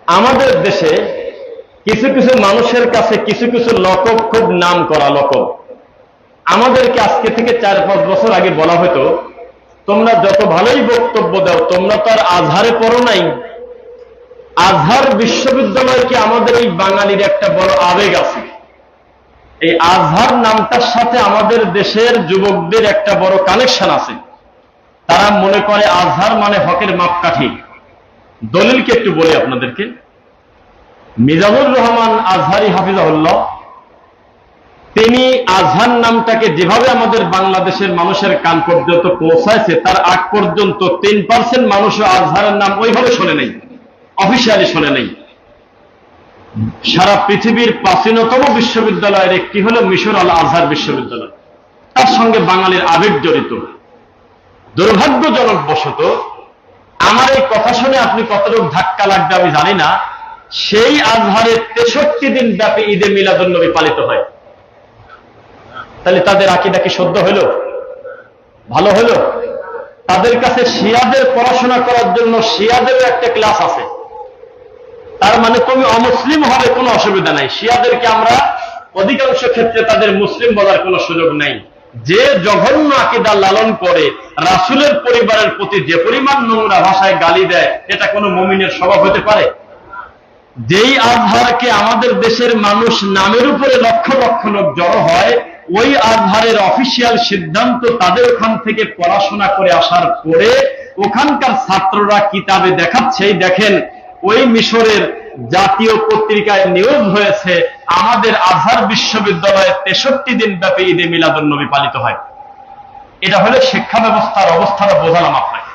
আমাদের দেশে কিছু কিছু মানুষের কাছে কিছু কিছু লকব খুব নাম করা লকব। আমাদেরকে আজকে থেকে 4-5 বছর আগে বলা হতো, তোমরা যত ভালোই বক্তব্য দাও, তোমরা তো আর আজহারে পড়ো নাই। আজহার বিশ্ববিদ্যালয় কি আমাদের এই বাঙালির একটা বড় আবেগ আছে। এই আজহার নামটার সাথে আমাদের দেশের যুবকদের একটা বড় কানেকশন আছে। তারা মনে করে আজহার মানে হকের মাপকাঠি। দলিলকে একটু বলি আপনাদেরকে। মিজানুর রহমান আজহারি হাফিজাহুল্লাহ, তিনি আজহার নামটাকে যেভাবে আমাদের বাংলাদেশের মানুষের কান পর্যন্ত পৌঁছাইছে, তার আগ পর্যন্ত 3% মানুষও আজহারের নাম ওইভাবে শোনে নাই, অফিসিয়ালি শোনে নাই। সারা পৃথিবীর প্রাচীনতম বিশ্ববিদ্যালয়ের একটি হলো মিশর আল আজহার বিশ্ববিদ্যালয়। তার সঙ্গে বাঙালির আবেগ জড়িত। দুর্ভাগ্যজনক বশত আমার এই কথা শুনে আপনি কতটুকু ধাক্কা লাগবে আমি জানি না, সেই আজহারে 63 দিন ব্যাপী ঈদে মিলাদুন নবী পালিত হয়। তাহলে তাদের আকীদা কি শুদ্ধ হলো? ভালো হলো? তাদের কাছে শিয়াদের পড়াশোনা করার জন্য শিয়াদেরও একটা ক্লাস আছে। তার মানে তুমি অমুসলিম হবে, কোনো অসুবিধা নাই। শিয়াদেরকে আমরা অধিকাংশ ক্ষেত্রে তাদের মুসলিম বলার কোনো সুযোগ নাই। যে জঘন্য আকীদা লালন করে, রাসূলের পরিবারের প্রতি যে পরিমাণ নোংরা ভাষায় গালি দেয়, এটা কোনো মুমিনের স্বভাব হতে পারে? যেই আজহারকে আমাদের দেশের মানুষ নামের উপরে লক্ষ লক্ষ লোক জড়ো হয়, ওই আজহারের অফিসিয়াল সিদ্ধান্ত তাদের ওখান থেকে পড়াশোনা করে আসার পরে ওখানকার ছাত্ররা কিতাবে দেখাচ্ছে, দেখেন ওই মিশরের জাতীয় পত্রিকায় নিউজ হয়েছে আমাদের আজহার বিশ্ববিদ্যালয়ে 63 দিন ব্যাপী ঈদে মিলাদুন নবী পালিত হয়। এটা হলে শিক্ষা ব্যবস্থার অবস্থাটা বোঝালাম আপনাকে।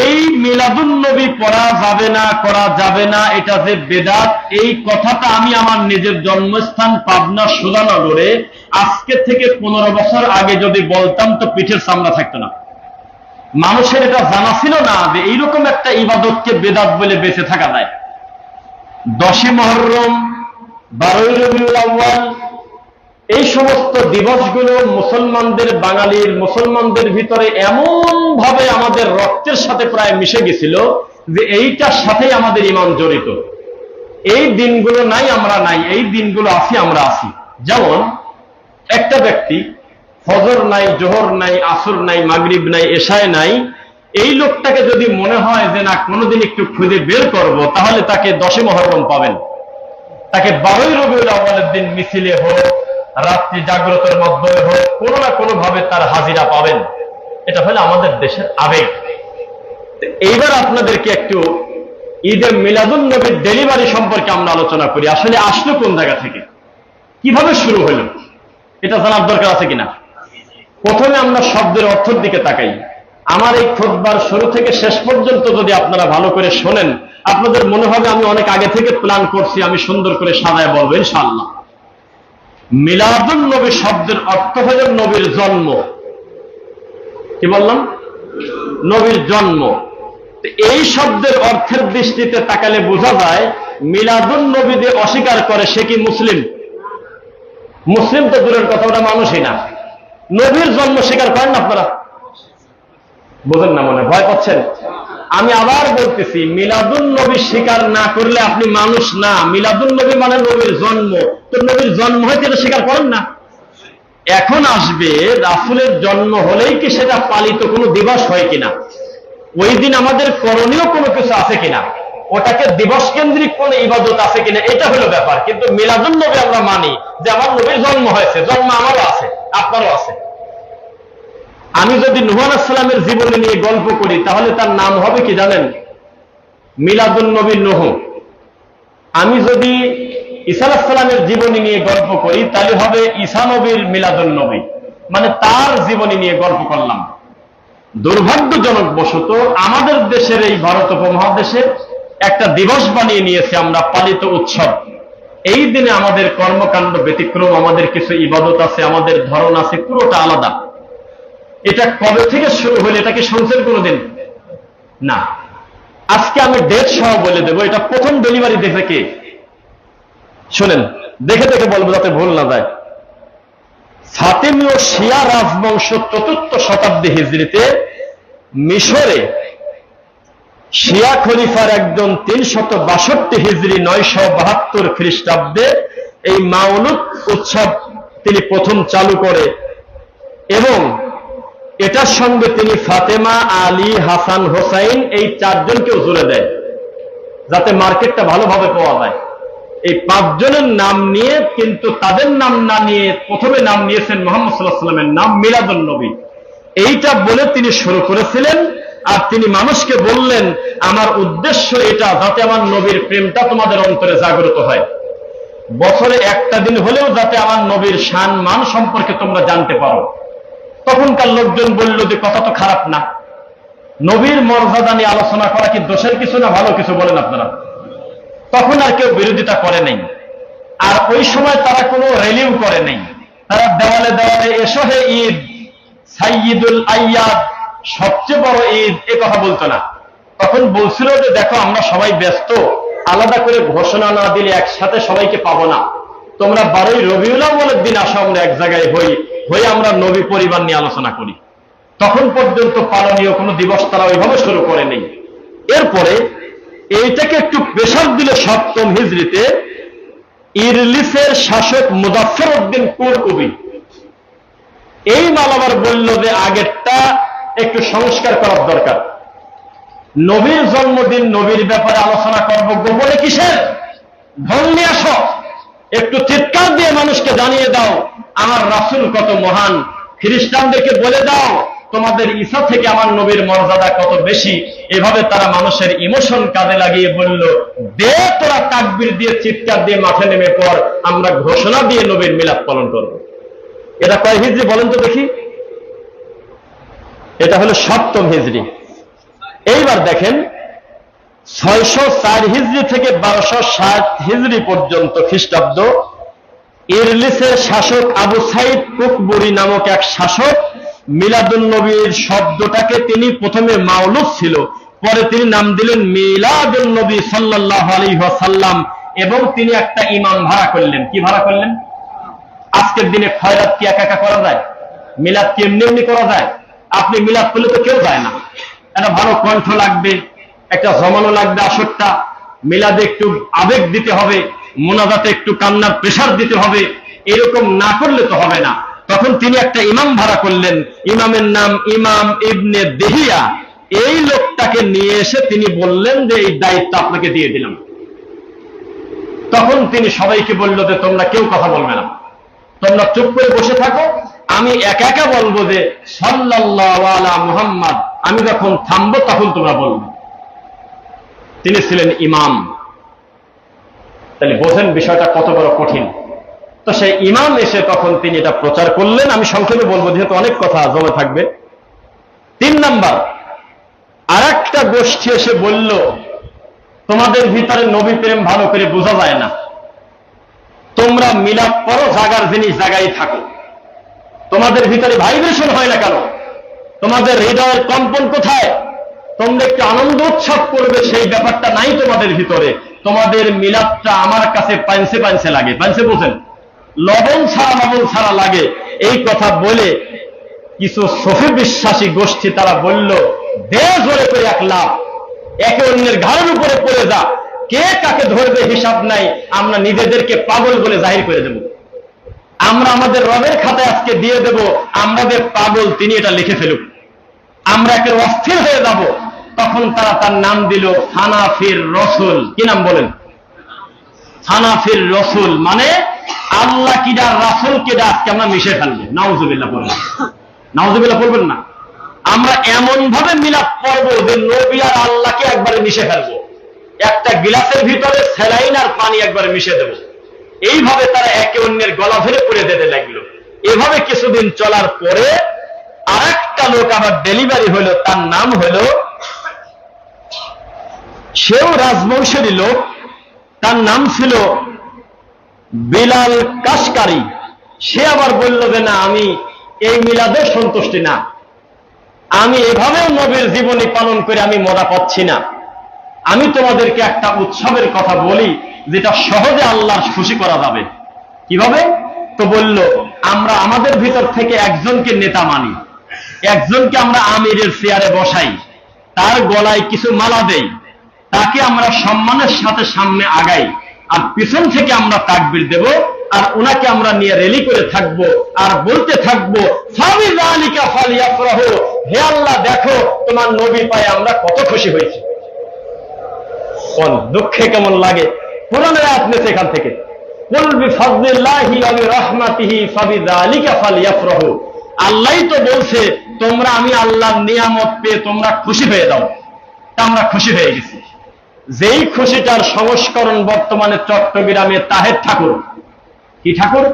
এই মিলাদুন নবী পড়া যাবে না, করা যাবে না, এটা যে বেদাত, এই কথাটা আমি আমার নিজের জন্মস্থান পাবনা সুধানগরে আজকে থেকে 15 বছর আগে যদি বলতাম তো পিঠের চামড়া থাকতো না। মানুষের এটা জানা ছিল না যে এইরকম একটা ইবাদতকে বেদাত বলে বেঁচে থাকা যায়। 10ই মুহররম, 12ই রবিউল আউয়াল, এই সমস্ত দিবসগুলো মুসলমানদের, বাঙালির মুসলমানদের ভিতরে এমন ভাবে আমাদের রক্তের সাথে প্রায় মিশে গেছিল যে এইটার সাথেই আমাদের ঈমান জড়িত। এই দিনগুলো নাই আমরা নাই, এই দিনগুলো আছি আমরা আছি। যেমন একটা ব্যক্তি ফজর নাই, জোহর নাই, আসর নাই, মাগরিব নাই, এশায় নাই, এই লোকটাকে যদি মনে হয় যে না কোনোদিন একটু খুঁজে বের করব, তাহলে তাকে 10ই মুহররম পাবেন। তাকে 12ই রবিউল আউয়ালের দিন মিছিলে হোক, রাত্রি জাগ্রতের মাধ্যমে হোক, কোনো না কোনো ভাবে তার হাজিরা পাবেন। এটা হলো আমাদের দেশের আবেগ। এইবার আপনাদেরকে একটু ঈদে মিলাদুন নবীর ডেলিভারি সম্পর্কে আমরা আলোচনা করি। আসলে আসলো কোন জায়গা থেকে, কিভাবে শুরু হলো, এটা জানার দরকার আছে কিনা। প্রথমে আমরা শব্দের অর্থের দিকে তাকাই। আমার এই খুতবার শুরু থেকে শেষ পর্যন্ত যদি আপনারা ভালো করে শোনেন, আপনাদের মনে হবে আমি অনেক আগে থেকে প্ল্যান করছি, আমি সুন্দর করে সাজায় বলবো ইনশাআল্লাহ। মিলাদুন নবী শব্দের অর্থ হল নবীর জন্ম। কি বললাম? নবীর জন্ম। এই শব্দের অর্থের দৃষ্টিতে তাকালে বোঝা যায় মিলাদুন নবী যে অস্বীকার করে সে কি মুসলিম? মুসলিম তো দূরের কথা, ওটা মানুষই না। নবীর জন্ম স্বীকার করেন না আপনারা? বোঝেন না মনে, ভয় পাচ্ছেন। আমি আবার বলতেছি, মিলাদুন নবী স্বীকার না করলে আপনি মানুষ না। মিলাদুন নবী মানে নবীর জন্ম। তো নবীর জন্ম হয়েছে এটা স্বীকার করেন না? এখন আসবে রাসূলের জন্ম হলেই কি সেটা পালিত কোনো দিবস হয় কিনা, ওই দিন আমাদের করণীয় কোনো কিছু আছে কিনা, ওটাকে দিবস কেন্দ্রিক কোন ইবাদত আছে কিনা, এটা হলো ব্যাপার। কিন্তু মিলাদুন নবী আমরা মানি যে আমার নবীর জন্ম হয়েছে, জন্ম আমারও আছে, আপনারও আছে। আমি যদি নূহ আলাইহিস সালামের জীবনী নিয়ে গল্প করি তাহলে তার নাম হবে কি জানেন? মিলাদুন নবী নূহ। আমি যদি ঈসা আলাইহিস সালামের জীবনী নিয়ে গল্প করি তাহলে হবে ঈসা নবীর মিলাদুন নবী, মানে তার জীবনী নিয়ে গল্প করলাম। দুর্ভাগ্যজনক বশত আমাদের দেশের এই ভারত উপমহাদেশে একটা দিবস বানিয়ে নিয়েছে আমরা, পালিত উৎসব। এই দিনে আমাদের কর্মকাণ্ড ব্যতিক্রম, আমাদের কিছু ইবাদত আছে, আমাদের ধরন আছে, পুরোটা আলাদা। এটা কবে থেকে শুরু হলো এটা কি শুনছেন কোনোদিন? না। আজকে আমি ডেট সহ বলে দেবো এটা প্রথম ডেলিভারি দেখে কে, শোনেন, দেখে দেখে বলবো যাতে ভুল না যায়। ফাতেমীয় শিয়া রাজবংশ ৪র্থ শতাব্দী হিজরিতে মিশরে শিয়া খলিফার একজন 362 হিজরি 972 খ্রিস্টাব্দে এই মাউলুদ উৎসব তিনি প্রথম চালু করে এবং এটার সঙ্গে তিনি ফাতেমা, আলী, হাসান, হোসাইন এই 4 জনকেও জুড়ে দেয় যাতে মার্কেটটা ভালোভাবে পাওয়া যায়। এই 5 জনের নাম নিয়ে, কিন্তু তাদের নাম না নিয়ে প্রথমে নাম নিয়েছেন মুহাম্মদ সাল্লাল্লাহু আলাইহি ওয়াসাল্লামের নাম মিলাদুন নবী। এইটা বলে তিনি শুরু করেছিলেন। আর তিনি মানুষকে বললেন, আমার উদ্দেশ্য এটা যাতে আমার নবীর প্রেমটা তোমাদের অন্তরে জাগ্রত হয়, বছরে একটা দিন হলেও যাতে আমার নবীর শান মান সম্পর্কে তোমরা জানতে পারো। তখনকার লোকজন বলল যে কথা তো খারাপ না, নবীর মর্যাদা নিয়ে আলোচনা করা কি দোষের কিছু না ভালো কিছু, বলেন আপনারা? তখন আর কেউ বিরোধিতা করে নাই। আর ওই সময় তারা কোনো র্যালিও করে নাই। তারা দেওয়ালে দেওয়ালে এসো হে ঈদ, সাইয়্যিদুল আইয়াদ, সবচেয়ে বড় ঈদ, এ কথা বলতো না। তখন বলছিল যে দেখো আমরা সবাই ব্যস্ত, আলাদা করে ঘোষণা না দিলে একসাথে সবাইকে পাবো না, তোমরা 12ই রবিউল আউয়ালের দিন আসো, আমরা এক জায়গায় হই আমরা নবী পরিবার নিয়ে আলোচনা করি। তখন পর্যন্ত পালনীয় কোনো দিবস তারা ওইভাবে শুরু করে নেই। এরপরে এইটাকে একটু প্রেশার দিলে 7ম হিজরিতে ইরলিসের শাসক মুজাফফর উদ্দিন কুরকুবি এই মালাবার বলল যে আগেরটা একটু সংস্কার করার দরকার। নবীর জন্মদিন, নবীর ব্যাপারে আলোচনা করবো, গোপনে কিসের? ঢোল নিয়ে আসো, একটু চিৎকার দিয়ে মানুষকে জানিয়ে দাও আমার রাসূল কত মহান। খ্রিস্টানদেরকে বলে দাও তোমাদের ঈসা থেকে আমার নবীর মর্যাদা কত বেশি। এভাবে তারা মানুষের ইমোশন কাজে লাগিয়ে বলল, দে তোরা তাকবীর দিয়ে চিৎকার দিয়ে মাঠে নেমে পড়, আমরা ঘোষণা দিয়ে নবীর মিলাদ পালন করব। এটা কয় হিজরি বলেন তো দেখি? এটা হলো 7ম হিজরি। এইবার দেখেন 604 হিজরি থেকে 1260 হিজরি পর্যন্ত খ্রিস্টাব্দ ইরলিসের শাসক আবু সাইদ কুকবুরি নামক এক শাসক মিলাদুন নবীর শব্দটাকে তিনি প্রথমে মাউলুদ ছিল, পরে তিনি নাম দিলেন মিলাদুন নবী সাল্লাল্লাহু আলাইহি ওয়াসাল্লাম, এবং তিনি একটা ইমাম ভাড়া করলেন। কি ভাড়া করলেন? আজকের দিনে খয়রাত কি একা একা করা যায়? মিলাদ কি এমনি এমনি করা যায়? আপনি মিলাদ করলে তো কেউ যায় না, একটা ভালো কণ্ঠ লাগবে, একটা জমানো লাগবে আসরটা, মিলাদে একটু আবেগ দিতে হবে, মোনাজাতে একটু কান্নার প্রেসার দিতে হবে, এরকম না করলে তো হবে না। তখন তিনি একটা ইমাম ভাড়া করলেন, ইমামের নাম ইমাম ইবনে দেহিয়া। এই লোকটাকে নিয়ে এসে তিনি বললেন যে এই দায়িত্ব আপনাকে দিয়ে দিলাম। তখন তিনি সবাইকে বলল যে তোমরা কেউ কথা বলবে না, তোমরা চুপ করে বসে থাকো, আমি একা একা বলবো যে সাল্লাল্লাহু আলা মুহাম্মদ, আমি যখন থামবো তখন তোমরা বলবে। তিনি ছিলেন ইমাম। তাহলে বোঝেন বিষয়টা কত বড় কঠিন। তো সেই ইমাম এসে তখন তিনি এটা প্রচার করলেন। আমি সংক্ষেপে বলবো যেহেতু অনেক কথা জমে থাকবে। 3 নাম্বার, আর একটা গোষ্ঠী এসে বলল তোমাদের ভিতরে নবী প্রেম ভালো করে বোঝা যায় না, তোমরা মিলাদ করো, জাগার জিনিস জায়গায় থাকো, তোমাদের ভিতরে ভাইব্রেশন হয় না কেন? তোমাদের হৃদয়ের কম্পন কোথায়? তোমরা একটু আনন্দ উৎসব করবে, সেই ব্যাপারটা নাই তোমাদের ভিতরে। তোমাদের মিলাদটা আমার কাছে পাঞ্চে পাঞ্চে লাগে। পাঞ্চে বোঝেন? লবণ ছাড়া লাগে। এই কথা বলে কিছু সফি বিশ্বাসী গোষ্ঠী তারা বলল, দে জোরে করে এক লাভ, একে অন্যের ঘাড়ের উপরে পড়ে যা, কে কাকে ধরবে হিসাব নাই, আমরা নিজেদেরকে পাগল বলে জাহির করে দেব, আমরা আমাদের রবের খাতায় আজকে দিয়ে দেব আমাদের পাগল, তিনি এটা লিখে ফেলুক, আমরা একে অস্থির হয়ে যাব। তখন তারা তার নাম দিল হানাফির রসুল। কি নাম বলেন? হানাফির রসুল, মানে আল্লাহ কিডা রাসূল কিডা আজকে আমরা মিশে ফেলবো। নাউজুবিল্লাহ বলবেন? নাউজুবিল্লাহ বলবেন না? আমরা এমন ভাবে মিলাদ পড়বো যে নবী আর আল্লাহকে একবারে মিশে ফেলবো, একটা গিলাসের ভিতরে স্যালাইন আর পানি একবারে মিশে দেবো। এইভাবে তারা একে অন্যের গলা ধরে পড়ে যেতে লাগলো। এভাবে কিছুদিন চলার পরে আর একটা লোক আবার ডেলিভারি হলো, তার নাম হলো, সেও রাজবংশেরই লোক, তার নাম ছিল বিলাল কাশকারি। সে আবার বলল যে না, আমি এই মিলাদে সন্তুষ্টি না, আমি এভাবেও নবীর জীবনী পালন করে আমি মজা পাচ্ছি না, আমি তোমাদেরকে একটা উৎসবের কথা বলি যেটা সহজে আল্লাহর খুশি করা যাবে। কিভাবে? তো বলল, আমরা আমাদের ভিতর থেকে একজনকে নেতা মানি, একজনকে আমরা আমিরের চেয়ারে বসাই, তার গলায় কিছু মালা দেই, তাকে আমরা সম্মানের সাথে সামনে আগাই, আর পিছন থেকে আমরা তাকবীর দেব, আর ওনাকে আমরা নিয়ে রেলি করে থাকবো, আর বলতে থাকবো ফাবিযালিকা ফালইফরাহু, হে আল্লাহ দেখো তোমার নবী পায়ে আমরা কত খুশি হয়েছি। কোন দুঃখে কেমন লাগে। কোরআনের আয়াত নিয়েছে এখান থেকে, কুল বিফাদলিল্লাহি ওয়া বিরহমাতিহি ফাবিযালিকা ফালইফরাহু। আল্লাহই তো বলছে তোমরা আমি আল্লাহর নিয়ামত পেয়ে তোমরা খুশি হয়ে যাও, তা আমরা খুশি হয়ে গেছি। যেই খুশিটার সংস্করণ বর্তমানে চট্টগ্রামে তাহের ঠাকুর। কি ঠাকুর?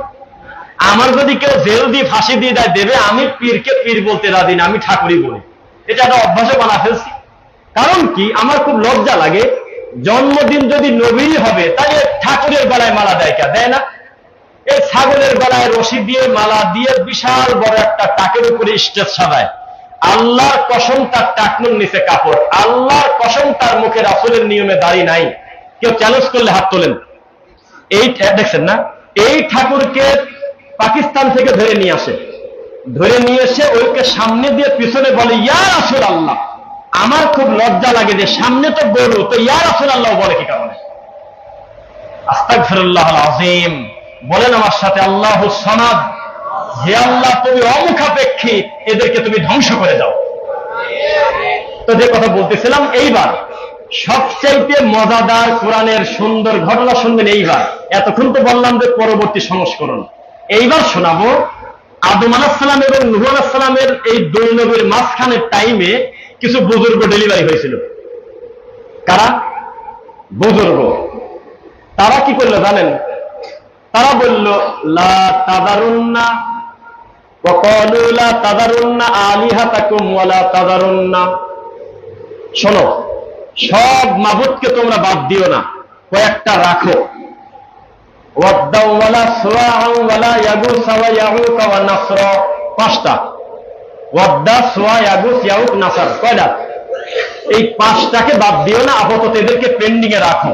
আমার যদি কেউ জেল দিয়ে ফাঁসি দিয়ে দেবে, আমি পীরকে পীর বলতে রাজি না, আমি ঠাকুরই বলি। এটা একটা অভ্যাসে বানা ফেলছি। কারণ কি, আমার খুব লজ্জা লাগে, জন্মদিন যদি নবীর হবে তাহলে ঠাকুরের গলায় মালা দেয় কে? দেয় না। এই ছাগলের গলায় রশি দিয়ে মালা দিয়ে বিশাল বড় একটা টাকের উপরে স্টেজ সাজায়। আল্লাহর কসম তার টাকনুর নিচে কাপড়, আল্লাহর কসম তার মুখে রাসূলের নিয়মে দাড়ি নাই। কেউ চ্যালেঞ্জ করলে হাত তোলেন। এই দেখছেন না, এই ঠাকুরকে পাকিস্তান থেকে ধরে নিয়ে আসে, ধরে নিয়ে এসে ওইকে সামনে দিয়ে পিছনে বলে ইয়া রাসূলুল্লাহ। আমার খুব লজ্জা লাগে যে সামনে তো গরু, তো ইয়া রাসূলুল্লাহ বলে কি কারণে? আস্তাগফিরুল্লাহুল আযীম। বলেন আমার সাথে, আল্লাহুস সামাদ। হে আল্লাহ তুমি অমুখাপেক্ষী, এদেরকে তুমি ধ্বংস করে দাও। তো যে কথা বলতেছিলাম, এইবার সবচাইতে মজাদার কোরআনের সুন্দর ঘটনা শুনবেন এইবার। এতক্ষণ তো বললাম যে পরবর্তী সংস্করণ, এইবার শোনাবো আদম আলাইহিস সালাম এবং নূহ আলাইহিস সালামের এই দুই নবীর মাঝখানের টাইমে কিছু বুজুর্গ ডেলিভারি হয়েছিল। কারা? বুজুর্গ। তারা কি করলো জানেন? তারা বলল লা তাযারুন্না ওয়া ক্বালু লা তাযারুন্না আলিহাতাকুম ওয়া লা তাযারুন্না। শোনো, সব মাবুদকে তোমরা বাদ দিও না, কয়েকটা রাখো। ওয়াদ্দাউ ওয়া লা সুওয়াআ ওয়া লা ইয়াগুস ওয়া ইয়াউক ওয়া নাসরা। পাঁচটা। ওয়াদ্দা, সুওয়া, ইয়াগুস, ইয়াউক, নাসর। কয়টা? এই পাঁচটাকে বাদ দিও না, আপাতত এদেরকে পেন্ডিং এ রাখো।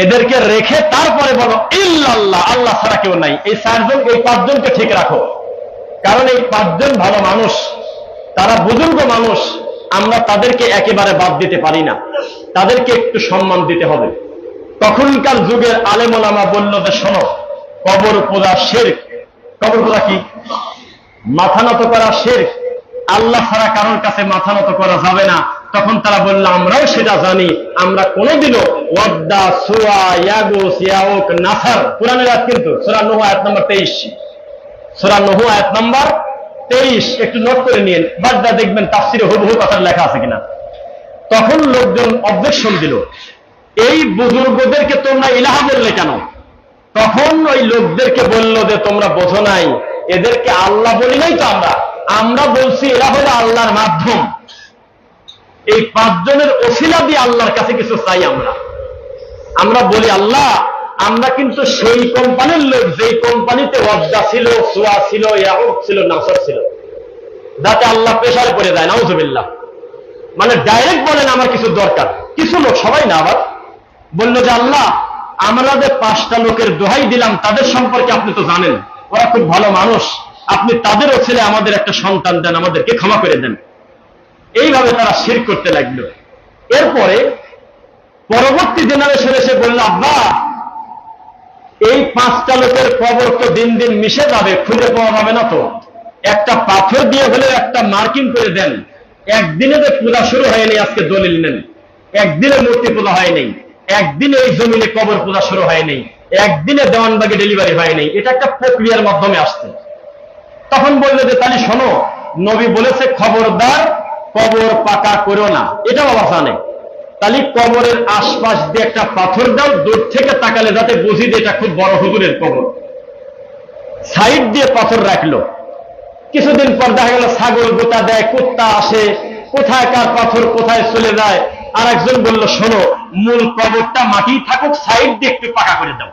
এদেরকে রেখে তারপরে বলো ইল্লাল্লাহ, আল্লাহ ছাড়া কেউ নাই। এই চারজন, এই পাঁচজনকে ঠিক রাখো, কারণ এই পাঁচজন ভালো মানুষ, তারা বুজুর্গ মানুষ, আমরা তাদেরকে একেবারে বাদ দিতে পারি না, তাদেরকে একটু সম্মান দিতে হবে। তখনকার যুগের আলেম ওলামা বলল যে শোনো, কবর পূজা শিরক। কবর পূজা কি? মাথা নত করা শিরক। আল্লাহ ছাড়া কারোর কাছে মাথা নত করা যাবে না। তখন তারা বলল আমরাও সেটা জানি, আমরা কোনোদিনও ওয়াদ্দা, সুওয়া, ইয়াগুস, ইয়াউক, নাসর। কোরআনের আয়াত কিন্তু সূরা নূহ আয়াত নম্বর 23। সূরা নূহ আয়াত নম্বর 23 একটু নোট করে নিন, বাদদা দেখবেন তাফসিরে হুবহু কথা লেখা আছে কিনা। তখন লোকজন অবজেকশন দিল, এই বুজুর্গদেরকে তোমরা ইলাহা বললে কেন? তখন ওই লোকদেরকে বলল যে তোমরা বোঝো নাই, এদেরকে আল্লাহ বলি নাই তো আমরা বলছি এরা হলো আল্লাহর মাধ্যম। এই পাঁচজনের ওসিলা দিয়ে আল্লাহর কাছে কিছু চাই। আমরা বলি আল্লাহ, আমরা কিন্তু সেই কোম্পানির লোক যেই কোম্পানিতে ওয়াদ্দা ছিল, সুওয়া ছিল, ইয়াউক ছিল, নাসর ছিল, যাতে আল্লাহ প্রেসারে পড়ে যায়। নাউযুবিল্লাহ। মানে ডাইরেক্ট বলেন আমার কিছু দরকার। কিছু লোক, সবাই না, আবার বলল যে আল্লাহ, আমরা যে পাঁচটা লোকের দোহাই দিলাম তাদের সম্পর্কে আপনি তো জানেন, ওরা খুব ভালো মানুষ, আপনি তাদেরও ছেলে আমাদের একটা সন্তান দেন, আমাদেরকে ক্ষমা করে দেন। এইভাবে তারা শিরক করতে লাগলো। এরপরে পরবর্তী জেনারেশন এসে বলল আব্বা, এই পাঁচটা লোকের কবর তো দিন দিন মিশে যাবে, খুঁজে পাওয়া যাবে না, তো একটা পাথর দিয়ে হলে একটা মার্কিং করে দেন। একদিনে যে পূজা শুরু হয়নি, আজকে দলিল নেন, একদিনে মূর্তি পূজা হয়নি, একদিনে এই জমিনে কবর পূজা শুরু হয়নি, একদিনে দেওয়ানবাগে ডেলিভারি হয়নি, এটা একটা প্রক্রিয়ার মাধ্যমে আসছে। তখন বললো যে তাহলে শোনো, নবী বলেছে খবরদার কবর পাকা করো না, এটা বাবা জানে, তাহলে কবরের আশপাশ দিয়ে একটা পাথর দাও, দূর থেকে তাকালে যাতে বুঝি যে এটা খুব বড় হুজুরের কবর। সাইড দিয়ে পাথর রাখলো। কিছুদিন পর দেখা গেল ছাগল গোটা দেয়, কুত্তা আসে, কোথায় কার পাথর কোথায় চলে যায়। আর একজন বলল শোনো, মূল কবরটা মাটি থাকুক, সাইড দিয়ে একটু পাকা করে দাও।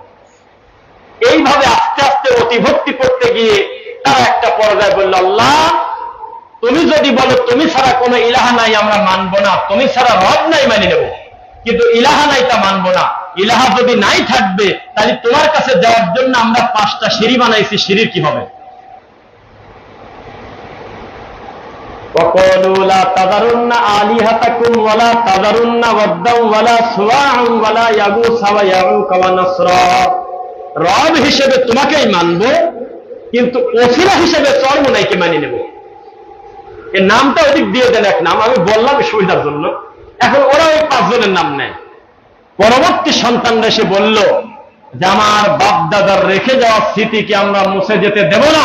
এইভাবে আস্তে আস্তে অতিভক্তি করতে গিয়ে তারা একটা পর্যায়ে বলল আল্লাহ, তুমি যদি বলো তুমি ছাড়া কোনো ইলাহা নাই, আমরা মানবো না, তুমি ছাড়া রব নাই মানি নেব, কিন্তু ইলাহা নাই তা মানবো না। ইলাহা যদি নাই থাকবে তাহলে তোমার কাছে যাওয়ার জন্য আমরা পাঁচটা সিঁড়ি বানাইছি, সিঁড়ির কি হবে? وقالوا لا تذرن آلهتكم ولا تذرن ودا ولا سواعا ولا يغوث ويعوق ونسرا। রব হিসেবে তোমাকেই মানব, কিন্তু ওসিলা হিসেবে চরমোনাইকে মানিয়ে নেব। এই নামটা ওদিক দিয়ে দেন এক নাম, আমি বললাম সুবিধার জন্য। এখন ওরা ওই 5 জনের নাম নেয়। পরবর্তী সন্তানরা এসে বলল যে আমার বাপদাদার রেখে যাওয়া স্মৃতিকে আমরা মুছে যেতে দেব না,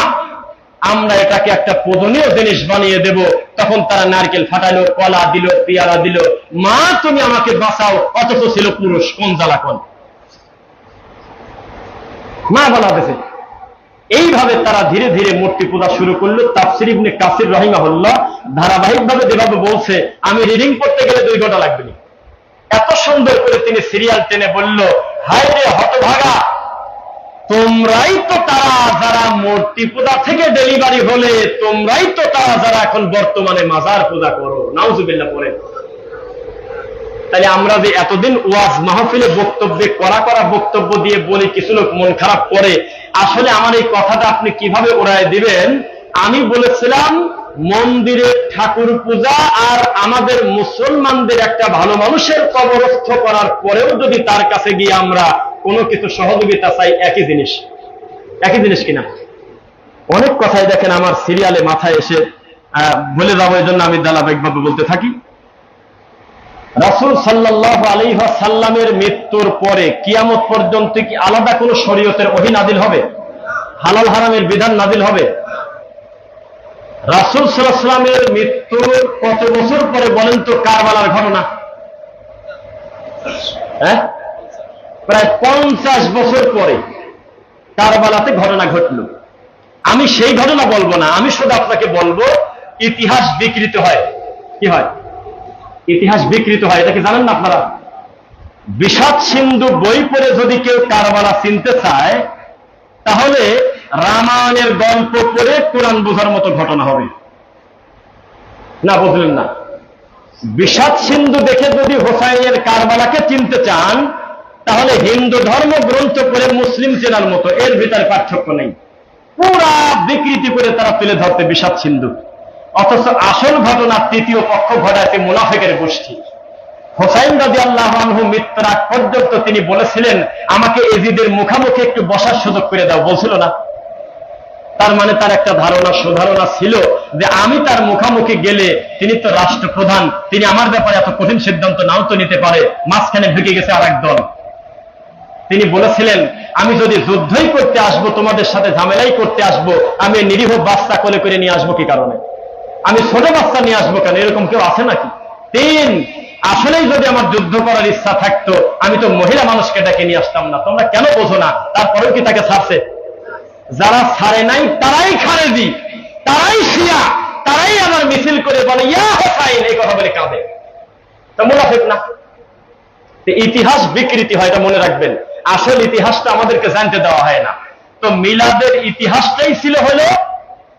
আমরা এটাকে একটা পূজনীয় জিনিস বানিয়ে দেব। তখন তারা নারকেল ফাটালো, কলা দিল, পেয়ারা দিল। মা তুমি আমাকে বাঁচাও, অথচ ছিল পুরুষ। কোন জ্বালা কোন মা বলা হয়েছে। এইভাবে তারা ধীরে ধীরে মূর্তি পূজা শুরু করলো। তাফসীর ইবনে কাসির রাহিমাহুল্লাহ ধারাবাহিকভাবে যেভাবে বলছে, আমি রিডিং করতে গেলে 2 ঘন্টা লাগবে না। এত সুন্দর করে তিনি সিরিয়াল টেনে বলল, হায় রে হতভাগা, তোমরাই তো তারা যারা মূর্তি পূজা থেকে ডেলিভারি হলে, তোমরাই তো তারা যারা এখন বর্তমানে মাজার পূজা করো। নাউজুবিল্লাহ পড়ে। তাহলে আমরা যে এতদিন ওয়াজ মাহফিলে বক্তব্যে করা বক্তব্য দিয়ে বলি, কিছু লোক মন খারাপ করে। আসলে আমার এই কথাটা আপনি কিভাবে উড়ায় দিবেন? আমি বলেছিলাম মন্দিরে ঠাকুর পূজা আর আমাদের মুসলমানদের একটা ভালো মানুষের কবরস্থ করার পরেও যদি তার কাছে গিয়ে আমরা কোনো কিছু সহযোগিতা চাই, একই জিনিস কিনা? অনেক কথাই দেখেন আমার সিরিয়ালে মাথায় এসে বলে যাবো, এই জন্য আমি ধারাবাহিকভাবে বলতে থাকি। রাসূল সাল্লাল্লাহু আলাইহি ওয়াসাল্লামের মৃত্যুর পরে কিয়ামত পর্যন্ত কি আলাদা কোনো শরীয়তের ওহী নাযিল হবে? হালাল হারামের বিধান নাযিল হবে? রাসূল সাল্লাল্লাহু আলাইহি ওয়াসাল্লামের মৃত্যুর কত বছর পরে বলেন তো কারবালার ঘটনা? প্রায় 50 বছর পরে কারবালাতে ঘটনা ঘটল। আমি সেই ঘটনা বলবো না, আমি শুধু আপনাকে বলবো ইতিহাস বিকৃত হয়। কি হয়? ইতিহাস বিকৃত হয়। এটা কি জানেন না আপনারা? বিষাদ সিন্ধু বই পড়ে যদি কেউ কারবালা চিনতে চায়, তাহলে রামায়ণের গল্প পড়ে কোরআন বোঝার মতো ঘটনা হবে না। বুঝলেন না? বিষাদ সিন্ধু দেখে যদি হোসাইনের কারবালাকে চিনতে চান, তাহলে হিন্দু ধর্ম গ্রন্থ পড়ে মুসলিম চেনার মতো। এর ভিতরে পার্থক্য নেই। পুরা বিকৃতি করে তারা তুলে ধরতে বিষাদ সিন্ধু, অথচ আসল ঘটনা তৃতীয় পক্ষ ঘটাতে মুনাফিকের গোষ্ঠী। হোসাইন রাদিয়াল্লাহু আনহু মৃত্যুর আগ পর্যন্ত তিনি বলেছিলেন, আমাকে এজিদের মুখামুখি একটু বসার সুযোগ করে দাও, বলছিল না? তার মানে তার একটা সুধারণা ছিল যে আমি তার মুখামুখি গেলে, তিনি তো রাষ্ট্রপ্রধান, তিনি আমার ব্যাপারে এত কঠিন সিদ্ধান্ত নাও তো নিতে পারে। মাঝখানে ঢুকে গেছে আর এক দল। তিনি বলেছিলেন, আমি যদি যুদ্ধই করতে আসবো, তোমাদের সাথে ঝামেলাই করতে আসবো, আমি নিরীহ বাচ্চা কোলে করে নিয়ে আসবো কি কারণে? আমি ছোট বাচ্চা নিয়ে আসবো কেন? এরকম কেউ আছে নাকি? আসলেই যদি আমার যুদ্ধ করার ইচ্ছা থাকতো, আমি তো মহিলা মানুষকে ডেকে নিয়ে আসতাম না। তোমরা কেন বোঝো না? তারপরেও কি তাকে ছাড়ছে? যারা ছাড়ে নাই তারাই খারেজি, তারাই শিয়া, তারাই আমার মিছিল করে বলে ইয়া হোসাইন, এই কথা বলে কাঁদে। তা মুনাফিক না? ইতিহাস বিকৃতি হয়, এটা মনে রাখবেন। আসল ইতিহাসটা আমাদেরকে জানতে দেওয়া হয় না। তো মিলাদের ইতিহাসটাই ছিল হলো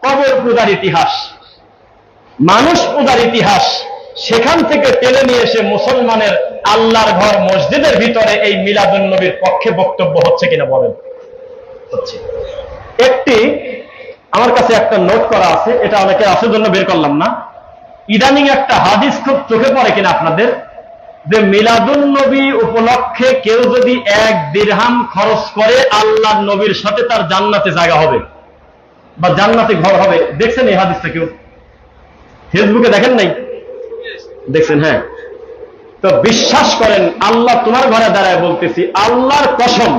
কবর পূজার ইতিহাস, মানুষ পূজার ইতিহাস। সেখান থেকে টেনে নিয়ে এসে মুসলমানের আল্লাহর ঘর মসজিদের ভিতরে এই মিলাদুন নবীর পক্ষে বক্তব্য হচ্ছে কিনা বলেন? হচ্ছে। আমার কাছে একটা নোট করা আছে, এটা অনেকের আসল জন্য বের করলাম না। ইদানিং একটা হাদিস খুব চোখে পড়ে কিনা আপনাদের, যে মিলাদুন নবী উপলক্ষে কেউ যদি 1 দিরহাম খরচ করে, আল্লাহর নবীর সাথে তার জান্নাতে জায়গা হবে বা জান্নাতে ঘর হবে। দেখছেন এই হাদিসটা? কেউ ফেসবুকে দেখেন নাই? দেখছেন? হ্যাঁ। তো বিশ্বাস করেন, আল্লাহ তোমার ঘরে দাঁড়ায় বলতেছি, আল্লাহর কসম,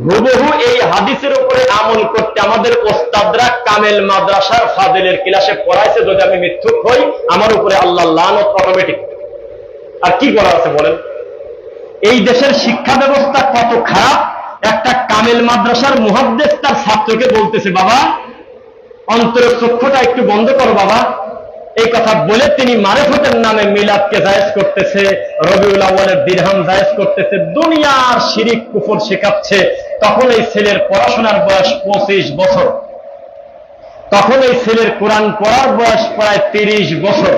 হুবহু এই হাদিসের উপরে আমল করতে আমাদের ওস্তাদরা কামেল মাদ্রাসার ফাজিলের ক্লাসে পড়াইছে। যদি আমি মিথ্যুক হই, আমার উপরে আল্লাহ লানত অটোমেটিক। আর কি করা আছে বলেন? এই দেশের শিক্ষা ব্যবস্থা কত খারাপ। একটা কামেল মাদ্রাসার মুহাদ্দিস তার ছাত্রকে বলতেছে, বাবা অন্তরের চক্ষুটা একটু বন্ধ করো বাবা। এই কথা বলে তিনি মারেফতের নামে মিলাদকে জায়েজ করতেছে, রবিউল আউয়ালের দিরহাম জায়েজ করতেছে, দুনিয়ার শিরিক কুফর শেখাচ্ছে। তখন এই ছেলের পড়াশোনার বয়স 25 বছর, তখন এই ছেলের কোরআন পড়ার বয়স প্রায় 30 বছর।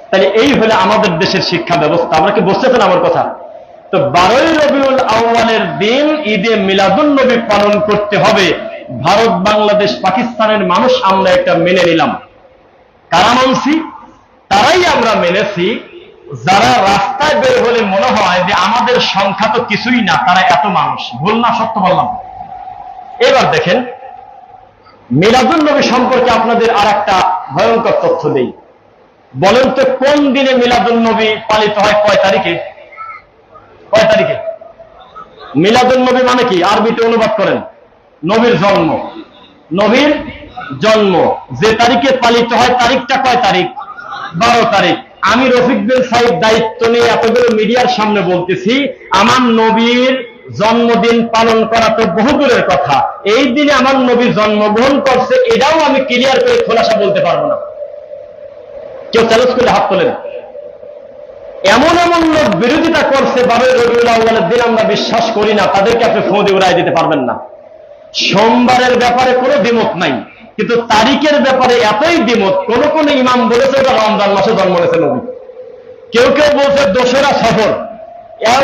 তাহলে এই হলে আমাদের দেশের শিক্ষা ব্যবস্থা। আমরা কি বুঝতেছেন আমার কথা? তো 12ই রবিউল আউয়ালের দিন ঈদে মিলাদুন নবী পালন করতে হবে। ভারত, বাংলাদেশ, পাকিস্তানের মানুষ আমরা এটা মেনে নিলাম। কারা মানছি? তারাই আমরা মেনেছি যারা রাস্তায় বের হলে মনে হয় যে আমাদের সংখ্যা তো কিছুই না, তারা এত মানুষ। ভুল না সত্য বললাম? এবার দেখেন, মিলাদুন নবী সম্পর্কে আপনাদের আর একটা ভয়ঙ্কর তথ্য দেই। বলেন তো কোন দিনে মিলাদুন নবী পালিত হয়? কয় তারিখে? কয় তারিখে? মিলাদুন নবী মানে কি? আরবিতে অনুবাদ করেন, নবীর জন্ম। নবীর জন্ম যে তারিখে পালিত হয়, তারিখটা কয় তারিখ? 12 তারিখ। আমি রফিক বিন সাইদ দায়িত্ব নিয়ে এতগুলো মিডিয়ার সামনে বলতেছি, আমার নবীর জন্মদিন পালন করা তো বহু দূরের কথা, এই দিনে আমার নবী জন্মগ্রহণ করছে এটাও আমি ক্লিয়ার করে খোলাসা বলতে পারবো না। কেউ চ্যালেঞ্জ করলে হাত তোলেন। এমন এমন লোক বিরোধিতা করছে 12 রবিউল আউয়ালের দিন আমরা বিশ্বাস করি না, তাদেরকে আপনি ফোন দিয়ে উড়াই দিতে পারবেন না। সোমবারের ব্যাপারে কোনো দ্বিমত নাই, কিন্তু তারিখের ব্যাপারে এতই দ্বিমত। কোন কোন ইমাম বলেছে এটা রমজান মাসে জন্ম নিয়েছে নবী, কেউ কেউ বলছে 2রা সফর,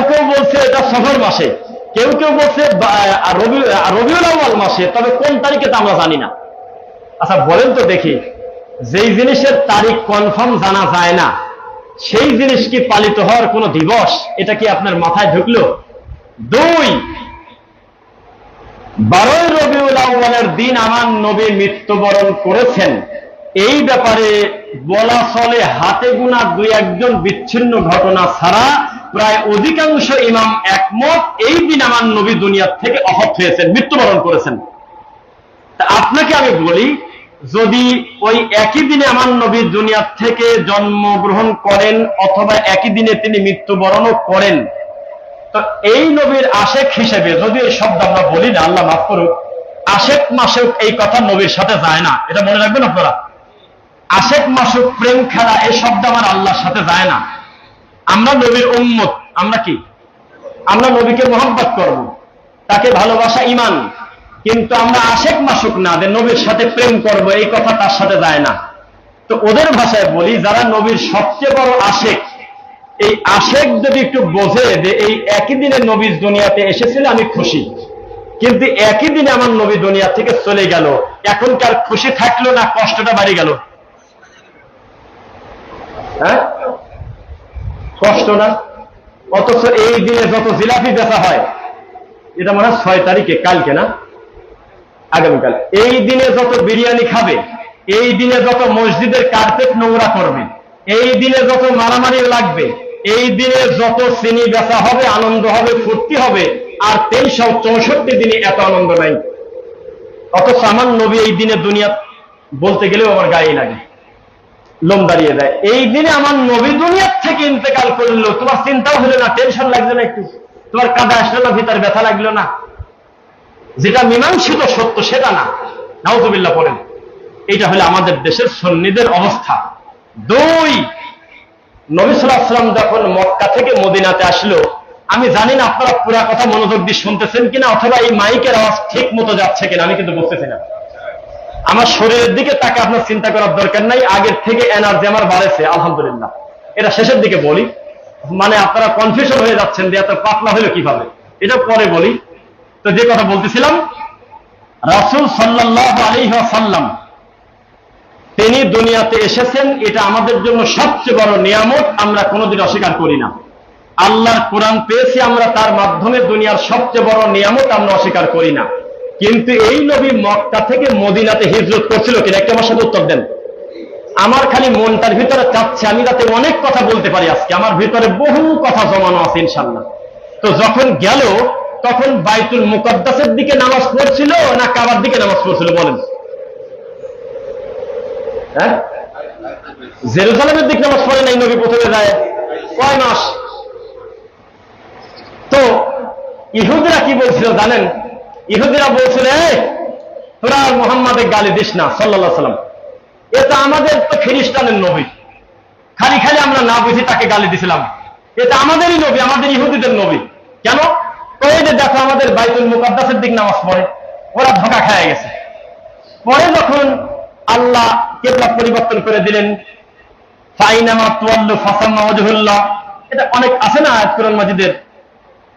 কেউ বলছে এটা সফর মাসে, কেউ কেউ বলছে রবিউল আউয়াল মাসে, তবে কোন তারিখে তা আমরা জানি না। আচ্ছা বলেন তো দেখি, যেই জিনিসের তারিখ কনফার্ম জানা যায় না সেই জিনিস কি পালিত হওয়ার কোন দিবস? এটা কি আপনার মাথায় ঢুকলো? 2, 12 রবিউল আউয়ালের দিন আমার নবী মৃত্যুবরণ করেছেন, এই ব্যাপারে বলা চলে হাতে গোনা 2-1 জন বিচ্ছিন্ন ঘটনা ছাড়া প্রায় অধিকাংশ ইমাম একমত এই দিন আমার নবী দুনিয়া থেকে অহত হয়েছেন, মৃত্যুবরণ করেছেন। তা আপনাকে আমি বলি, যদি ওই একই দিনে আমার নবী দুনিয়া থেকে জন্মগ্রহণ করেন অথবা একই দিনে তিনি মৃত্যুবরণও করেন, তো এই নবীর আশেক হিসেবে, যদি এই শব্দ আমরা বলি না, আল্লাহ মাফ করুক, আশেক মাসুক এই কথা নবীর সাথে যায় না, এটা মনে রাখবেন আপনারা। আশেক মাসুক, প্রেম খেলা, এই শব্দ আমার আল্লাহর সাথে যায় না। আমরা নবীর উম্মত, আমরা কি? আমরা নবীকে মহব্বত করব, তাকে ভালোবাসা ইমান, কিন্তু আমরা আশেক মাসুক না, যে নবীর সাথে প্রেম করব, এই কথা তার সাথে যায় না। তো ওদের ভাষায় বলি, যারা নবীর সবচেয়ে বড় আশেক, এই আশেক যদি একটু বোঝে যে এই একই দিনে নবী দুনিয়াতে এসেছিল, আমি খুশি, কিন্তু একই দিনে আমার নবী দুনিয়া থেকে চলে গেল, এখনকার খুশি থাকলো না কষ্টটা বাড়ি গেল? হ্যাঁ, কষ্ট না? অথচ এই দিনে যত জিলাপি বেচা হয়, এটা মনে হয় 6 তারিখে, কালকে না আগামীকাল, এই দিনে যত বিরিয়ানি খাবে, এই দিনে যত মসজিদের কার্পেট নোংরা করবে, এই দিনে যত মারামারি লাগবে, এই দিনে যত চিনি বেচা হবে, আনন্দ হবে, ফুর্তি হবে, আর 364 দিনে এত আনন্দ নাই। অথচ আমার নবী এই দিনে দুনিয়া বলতে গেলেও আমার গায়ে লাগে, লোম দাঁড়িয়ে দেয়। এই দিনে আমার নবী দুনিয়ার থেকে ইন্তেকাল করলো, তোমার চিন্তাও হলো না, টেনশন লাগলো না একটু? তোমার কাঁধে আসলো না, ভিতর ব্যথা লাগলো না? যেটা মীমাংসিত সত্য সেটা না। নাউযুবিল্লাহ পড়েন। এইটা হলো আমাদের দেশের সুন্নিদের অবস্থা। 2, নবী সাল্লাল্লাহু আলাইহি ওয়াসাল্লাম যখন মক্কা থেকে মদিনাতে আসলো, আমি জানি না আপনারা পুরো কথা মনোযোগ দিয়ে শুনতেছেন কিনা, অথবা এই মাইকের আওয়াজ ঠিক মতো যাচ্ছে কিনা, আমি কিন্তু বুঝতেছি না। আমার শরীরের দিকে তাকে আপনার চিন্তা করার দরকার নাই, আগের থেকে এনার্জি আমার বাড়েছে আলহামদুলিল্লাহ। এটা শেষের দিকে বলি, মানে আপনারা কনফিউশন হয়ে যাচ্ছেন যে এত পাতলা হলো কিভাবে, এটা পরে বলি। তো যে কথা বলতেছিলাম, রাসূল সাল্লাল্লাহু আলাইহি ওয়াসাল্লাম তিনি দুনিয়াতে এসেছেন, এটা আমাদের জন্য সবচেয়ে বড় নিয়ামত, আমরা কোনোদিন অস্বীকার করি না। আল্লাহর কোরআন পেয়েছি আমরা, তার মাধ্যমে দুনিয়ার সবচেয়ে বড় নিয়ামত আমরা অস্বীকার করি না। কিন্তু এই নবী মক্কা থেকে মদিনাতে হিজরত করছিল কিনা, একটা আমার সাথে উত্তর দেন। আমার খালি মনটার ভিতরে চাচ্ছে আমি যাতে অনেক কথা বলতে পারি আজকে, আমার ভিতরে বহু কথা জমানো আছে ইনশাআল্লাহ। তো যখন গেল, তখন বাইতুল মুকাদ্দাসের দিকে নামাজ পড়ছিল না কাবার দিকে নামাজ পড়ছিল বলেন? হ্যাঁ, জেরুজালেমের দিকে নামাজ পড়ে নাই নবী প্রথমে যায়, কয় মাস? তো ইহুদিরা কি বলছিল জানেন? ইহুদিরা বলছিল, তোরা মুহাম্মাদের গালি দিস না সাল্লাল্লাহু আলাইহি ওয়াসাল্লাম, এটা আমাদের তো খ্রিস্টানের নবী, খালি খালি আমরা না বুঝি তাকে গালি দিছিলাম, এটা আমাদেরই নবী, আমাদের ইহুদিদের নবী। কেন? ওই যে দেখো আমাদের বাইতুল মুকাদ্দাসের দিক নামাজ পড়ে, ওরা ধোঁকা খেয়ে গেছে। পরে যখন আল্লাহ কিবলা পরিবর্তন করে দিলেন, ফাইনামা তুওয়াল্লু ফাসাম্মা ওয়াজহুল্লাহ, এটা অনেক আছে না আয়াত কোরআন মাজিদের।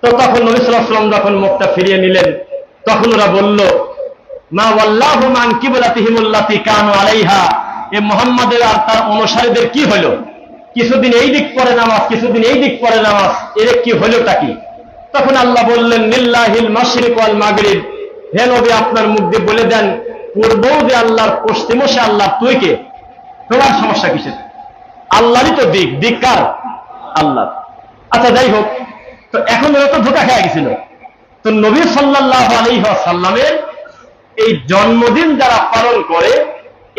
তো তখন নবী সাল্লাল্লাহু আলাইহি ওয়াসাল্লাম যখন মুখটা ফিরিয়ে নিলেন, তখন ওরা বলল, মা ওয়াল্লাহু মান কিবলাতিহিমুল্লাতী কানু আলাইহা এ মুহাম্মাদের আর তার অনুসারীদের কি হলো? কিছুদিন এই দিক পরে নামাজ, কিছুদিন এই দিক পরে নামাজ, এর কি হলোটা কি? তখন আল্লাহ বললেন, লিল্লাহিল মাশরিক ওয়াল মাগরিব, হে নবী আপনার মুখ দিয়ে বলে দেন, পূর্বও যে আল্লাহর, পশ্চিমও সে আল্লাহ, তুই কে? তোমার সমস্যা কিসের? আল্লাহরই তো দিক, দিক কার? আল্লাহ। আচ্ছা যাই হোক, তো এখন ওরা তো ধোঁকা খেয়ে গেছিল। তো নবী সাল্লাল্লাহু আলাইহি ওয়াসাল্লামের এই জন্মদিন যারা পালন করে,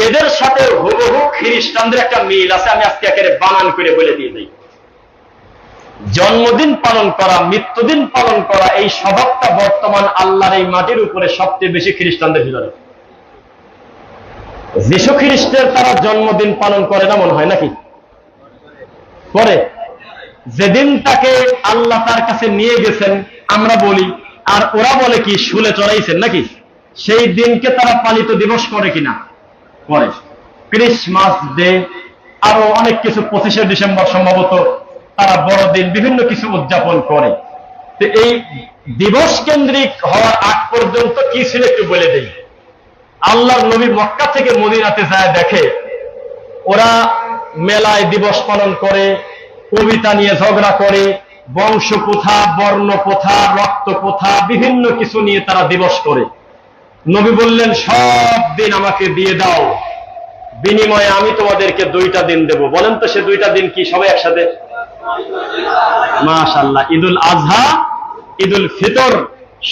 এদের সাথে হুবহু খ্রিস্টানদের একটা মিল আছে। আমি আজকে একেবারে বানান করে বলে দিয়ে দিই। জন্মদিন পালন করা, মৃত্যুদিন পালন করা, এই স্বভাবটা বর্তমান আল্লাহর এই মাটির উপরে সবচেয়ে বেশি খ্রিস্টানদের ভিতরে। যীশু খ্রিস্টের তারা জন্মদিন পালন করে না মনে হয়, নাকি করে? যেদিন তাকে আল্লাহ তার কাছে নিয়ে গেছেন আমরা বলি, আর ওরা বলে কি শুলে চড়াইছেন নাকি, সেই দিনকে তারা পালিত দিবস করে কিনা? করে। ক্রিসমাস ডে, আরো অনেক কিছু, 25শে ডিসেম্বর সম্ভবত তারা বড়দিন, বিভিন্ন কিছু উদযাপন করে। তো এই দিবস কেন্দ্রিক হওয়ার আগ পর্যন্ত কি ছিল একটু বলে দেই। আল্লাহর নবী মক্কা থেকে মদিনাতে যায়, দেখে ওরা মেলায় দিবস পালন করে, কবিতা নিয়ে ঝগড়া করে, বংশ প্রথা, বর্ণ প্রথা, রক্ত প্রথা, বিভিন্ন কিছু নিয়ে তারা দিবস করে। নবী বললেন, সব দিন আমাকে দিয়ে দাও, বিনিময়ে আমি তোমাদেরকে 2টা দিন দেব। বলেন তো সে 2টা দিন কি? সবাই একসাথে মাশাআল্লাহ, ঈদুল আজহা, ঈদুল ফিতর,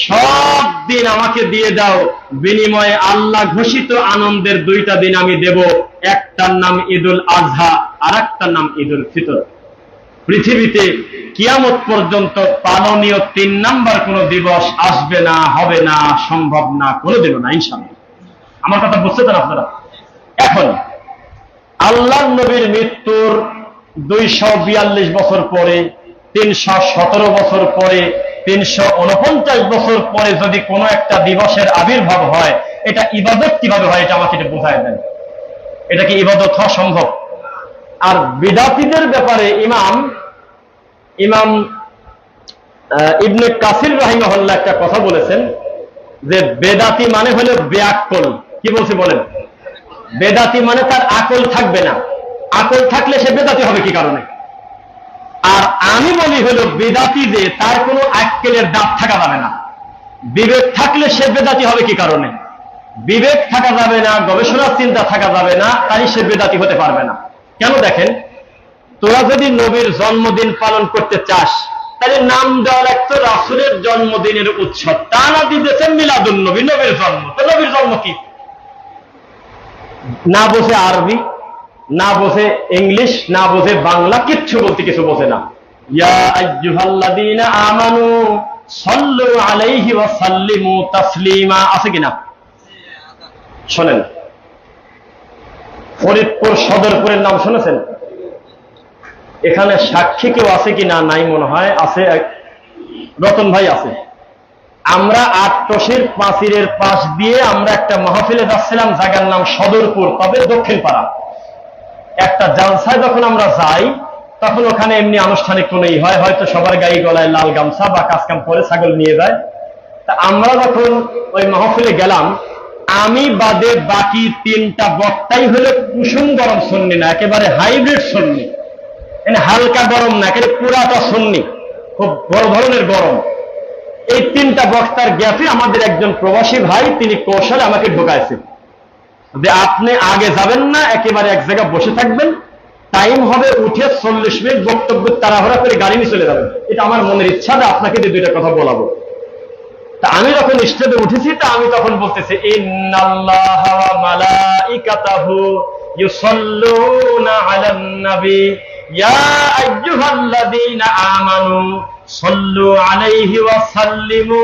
সব দিন আমাকে দিয়ে দাও, বিনিময়ে আল্লাহ ঘোষিত আনন্দের 2টা দিন আমি দেব। একটার নাম ঈদুল আজহা, আর একটার নাম ঈদুল ফিতর। পৃথিবীতে কিয়ামত পর্যন্ত পালনীয় 3 নাম্বার কোন দিবস আসবে না, হবে না, সম্ভব না, কোনোদিনও না, ইনশাআল্লাহ। আমার কথা বুঝতে চান আপনারা? এখন আল্লাহর নবীর মৃত্যুর 242 বছর পরে, 317 বছর পরে, 349 বছর পরে যদি কোনো একটা দিবসের আবির্ভাব হয়, এটা ইবাদত কিভাবে হয়? এটা আমাকে এটা বোঝায় দেন। এটা কি ইবাদত হওয়া সম্ভব? আর বিদাতীদের ব্যাপারে ইমাম ইবনে কাসির রাহিমাহুল্লাহ একটা কথা বলেছেন, যে বেদাতি মানে হলো বেআক্কল। কি বলছে বলেন? বেদাতি মানে তার আকল থাকবে না। আকল থাকলে সে বেদাতি হবে কি কারণে? আর আমি বলি হলো বেদাতি যে তার কোনো আক্কেলের দাঁত থাকা যাবে না। বিবেক থাকলে সে বেদাতি হবে কি কারণে? বিবেক থাকা যাবে না, গবেষণার চিন্তা থাকা যাবে না, তাই সে বেদাতি হতে পারবে না। কেন? দেখেন, তোরা যদি নবীর জন্মদিন পালন করতে চাস, তাহলে নাম দেওয়া লাগতো রাসূলের জন্মদিনের উৎসব। তা না দিতেছেন মিলাদুন নবী, নবীর জন্ম। তো নবীর জন্ম কি? না বোঝে আরবি, না বোঝে ইংলিশ, না বোঝে বাংলা, কিচ্ছু বলতে কিছু বোঝে না। ইয়া আইয়ুহাল্লাযীনা আমানু সাল্লু আলাইহি ওয়া সাল্লিমু তাসলিমা আছে কিনা? শোনেন, ফরিদপুর সদরপুরের নাম শুনেছেন? এখানে সাক্ষী কেউ আছে কিনা? নাই মনে হয়। আছে, রতন ভাই আছে। আমরা আটটসির পাঁচিরের পাশ দিয়ে আমরা একটা মাহফিলে যাচ্ছিলাম, জায়গার নাম সদরপুর, তবে দক্ষিণ পাড়া। একটা জালসায় যখন আমরা যাই, তখন ওখানে এমনি আনুষ্ঠানিক কোনই হয়, হয়তো সবার গায়ে গলায় লাল গামছা বা কাজকাম পরে ছাগল নিয়ে যায়। তা আমরা যখন ওই মাহফিলে গেলাম, আমি বাদে বাকি 3টা বক্তাই হলো কুসুম গরম সুন্নি না, একেবারে হাইব্রিড সুন্নি। মানে হালকা গরম না, একেবারে পুরাটা সুন্নি, খুব বড় ধরনের গরম। এই 3টা বক্তার গ্যাপে আমাদের একজন প্রবাসী ভাই, তিনি কৌশলে আমাকে ঢোকাইছেন যে আপনি আগে যাবেন না, একেবারে এক জায়গায় বসে থাকবেন, টাইম হবে উঠে 40 মিনিট বক্তব্য তাড়াহুড়া করে গাড়ি নিয়ে চলে যাবেন। এটা আমার মনের ইচ্ছা, আপনাকে 2টা কথা বলাবো। তা আমি যখন স্টেজে উঠেছি, তা আমি তখন বলতেছি, ইন্নাল্লাহা ওয়া মালাইকাতাহু ইউসাল্লুনা আলান নবী ইয়া আইয়ুহাল্লাযীনা আমানু সাল্লু আলাইহি ওয়া সাল্লিমু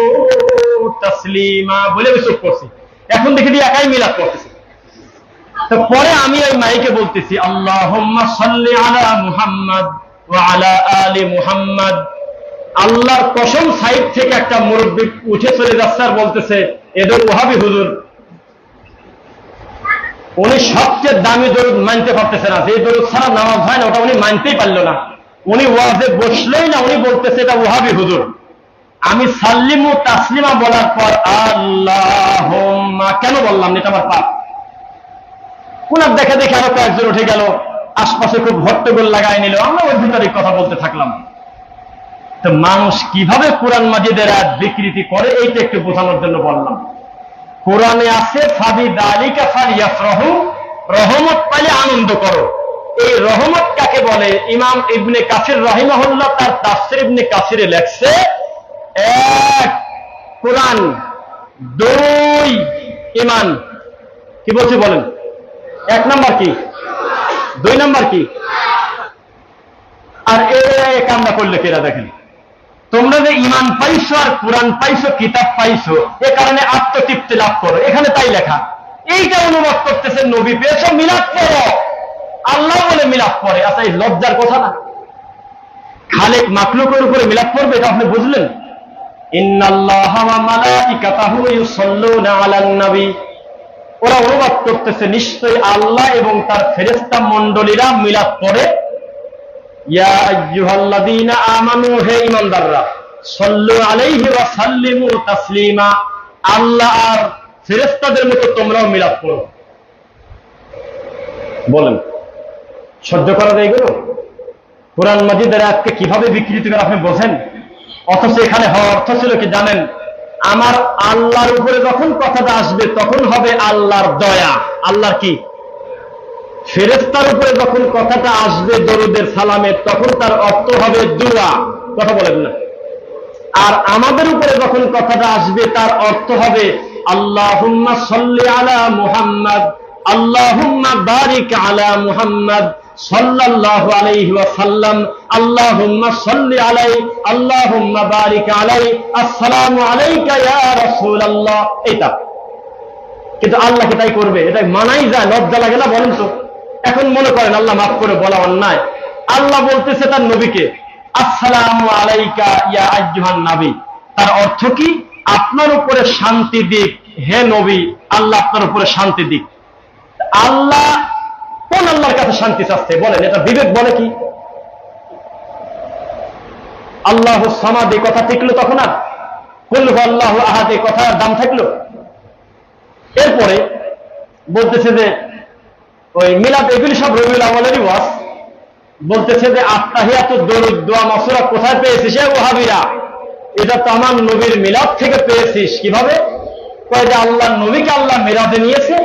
তাসলিমা বলে আমি চুপ করছি। এখন দেখি দিয়ে একাই মিলাদ করতেছি। তো পরে আমি ওই মাইকে বলতেছি, আল্লাহুম্মা সাল্লি আলা মুহাম্মাদ ওয়া আলা আলি মুহাম্মাদ। আল্লাহর কসম, সাইড থেকে একটা মুরব্বী উঠে চলে যাচ্ছে আর বলতেছে, এদের ওহাবি হুজুর, উনি সবচেয়ে দামি দরুদ মানতে পারতেছে না, যে দরুদ ছাড়া নামাজ হয় না, ওটা উনি মানতেই পারল না। উনি ওয়াজে বসলেই না, উনি বলতেছে এটা ওহাবি হুজুর। আমি সাল্লিমু তাসলিমা বলার পর আল্লাহুম্মা কেন বললাম? এটা আমার পাপ। ওনার দেখে দেখে আরো কয়েকজন উঠে গেল, আশপাশে খুব হট্টগোল লাগাই নিল, আমরা ওই ভিতরে কথা বলতে থাকলাম। তো মানুষ কিভাবে কোরআন মাজিদের আয়াত বিকৃতি করে এইটা একটু বোঝানোর জন্য বললাম। কোরআনে আছে ফাবিযালিকা ফালইফরাহু, রহমত পাইলে আনন্দ করো। এই রহমত কাকে বলে? ইমাম ইবনে কাসির রাহিমাহুল্লাহ তার তাফসীর ইবনে কাসিরে লেখছে, এক কোরআন, দুই ঈমান। কি বলছে বলেন? এক নাম্বার কি, দুই নাম্বার কি? আর এই কামনা করলে কেরা? দেখেন, তোমরা যে ঈমান পাইছো আর কোরআন পাইছো, কিতাব পাইছো, এ কারণে আত্মতৃপ্তি লাভ করো, এখানে তাই লেখা। এইটা অনুবাদ করতেছে নবী পেয়েছো, মিলাদ করো, আল্লাহ বলে মিলাদ করে। আচ্ছা, এই লজ্জার কথা না? খালেক মাখলুকের উপরে মিলাদ করবে, এটা আপনি বুঝলেন? ইন্নাল্লাহা ওয়া মালাইকাতাহু ইউসাল্লুনা আলান নবী, ওরা অনুবাদ করতেছে নিশ্চয়ই আল্লাহ এবং তার ফেরেশতা মণ্ডলীরা মিলাদ করে। ইয়া আইয়ুহাল্লাযীনা আমানু, হে ঈমানদাররা, সাল্লু আলাইহি ওয়া সাল্লিমু তাসলিমা, আল্লাহ আর ফেরেশতাদের মতো তোমরাও মিলাদ করো। বলেন, সহ্য করা যায় এগুলো? কোরআন মাজিদের আয়াতকে কিভাবে বিকৃতি করে আপনি বোঝেন? অথচ এখানে হওয়ার অর্থ ছিল কি জানেন? আমার আল্লাহর উপরে যখন কথাটা আসবে তখন হবে আল্লাহর দয়া, আল্লাহর কি? ফেরেশতার উপরে যখন কথাটা আসবে দরুদের সালামের, তখন তার অর্থ হবে দুআ। কথা বলেন না? আর আমাদের উপরে যখন কথাটা আসবে তার অর্থ হবে আল্লাহুম্মা সাল্লি আলা মুহাম্মদ, আল্লাহুম্মা বারিক আলা মুহাম্মদ সাল্লাল্লাহু আলাইহি ওয়া সাল্লাম, আল্লাহুম্মা সাল্লি আলাইহি, আল্লাহুম্মা বারিক আলাইহি, আসসালামু আলাইকা ইয়া রাসূলুল্লাহ। এইটা কিন্তু আল্লাহ কি তাই করবে? এটা মানাই যায়? লজ্জা লাগে না? বলেন তো। এখন মনে করেন আল্লাহ মাফ করে বলা অন্যায়, আল্লাহ বলতেছে তার নবীকে আসসালামু আলাইকা ইয়া আইয়ুহান নবী। তার অর্থ কি? আপনার উপরে শান্তি দিক হে নবী, আল্লাহ আপনার উপরে শান্তি দিক। আল্লাহ কোন আল্লাহর কাছে শান্তি চাচ্ছে বলেন? এটা বিবেক বলে কি? আল্লাহু সামাদ এই কথা টিকলো তখন? আর কুল হুয়াল্লাহু আহাদ এই কথার দাম থাকলো? এরপরে বলতেছে যে ওই মিলাদ, এগুলি সব রবিউল আউয়ালেরই ওয়াজ। বলতেছে যে আত্তাহিয়াত, দরুদ, দোয়া, মাসুরা কোথায় পেয়েছিস হে ওয়াহাবীরা? এটা তো আমার নবীর মিলাদ থেকে পেয়েছিস। কিভাবে? কয় যে আল্লাহর নবীকে আল্লাহ মিলাদে নিয়েছে,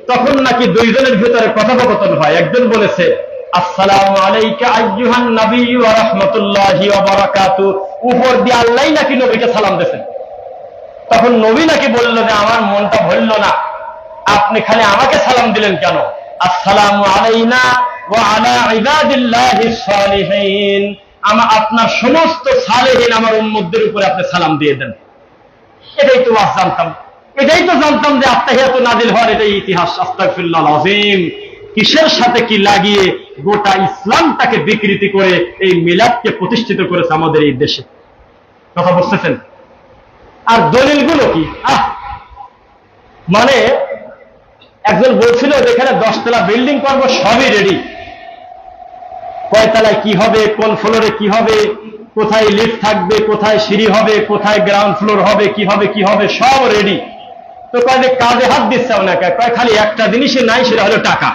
তখন নাকি দুইজনের ভিতরে কথোপকথন হয়। একজন বলেছে আসসালামু আলাইকা আইয়ুহান নবী ওয়া রাহমাতুল্লাহি ওয়া বারাকাতুহু, উপর দিয়ে আল্লাহই নাকি নবীকে সালাম দিয়েছেন। তখন নবী নাকি বলল যে আমার মনটা ভরল না, আপনি খালি আমাকে সালাম দিলেন কেন? আসসালামু আলাইনা ওয়া আলা ইবাদিল্লাহিস সালিহিন, আপনার সমস্ত সালেহীন আমার উম্মতদের উপরে আপনি সালাম দিয়ে দেন। এটাই তো ওয়াজ জানতাম, এটাই তো জানতাম যে আত্তাহিয়াতু নাজিল হওয়ার এটাই ইতিহাস। আস্তাগফিরুল্লাহল আযীম। কিসের সাথে কি লাগিয়ে গোটা ইসলামটাকে বিকৃতি করে এই মিলাদকে প্রতিষ্ঠিত করেছে আমাদের এই দেশে। কথা বুঝতেছেন? আর দলিলগুলো কি? মানে একজন বলছিল যেখানে 10 তলা বিল্ডিং করবো, সবই রেডি। কয় তলায় কি হবে, কোন ফ্লোরে কি হবে, কোথায় লিফট থাকবে, কোথায় সিঁড়ি হবে, কোথায় গ্রাউন্ড ফ্লোর হবে, কি হবে কি হবে, সব রেডি। তো কয় যে কাজে হাত দিচ্ছে না, কয় খালি একটা জিনিসই নাই, সেটা হলো টাকা।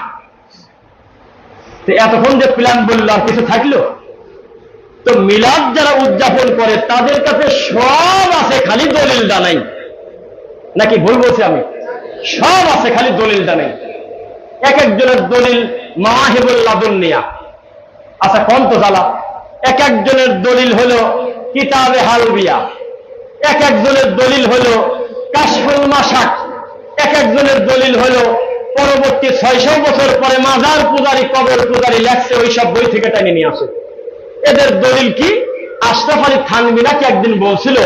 তো এতক্ষণ যে প্ল্যান বললো আর কিছু থাকলো? তো মিলাদ যারা উদযাপন করে তাদের কাছে সব আছে, খালি দলিলটা নাই। নাকি ভুল বলছি আমি? সব আছে, খালি দলিলটা নেই। এক একজনের দলিল মাওয়াহিবুল লাদুন্নিয়া। আচ্ছা কোন তো জ্বালা, এক একজনের দলিল হলো কিতাবে হালবিয়া, এক একজনের দলিল হলো কাশফুল মাশাক, এক একজনের দলিল হলো পরবর্তী 600 বছর পরে মাজার পূজারী, কবর পূজারী লেখছে, ওই সব বই থেকে টেনে নিয়ে আসে। এদের দলিল কি? আশরাফ আলী থানভী নাকি একদিন বলছিল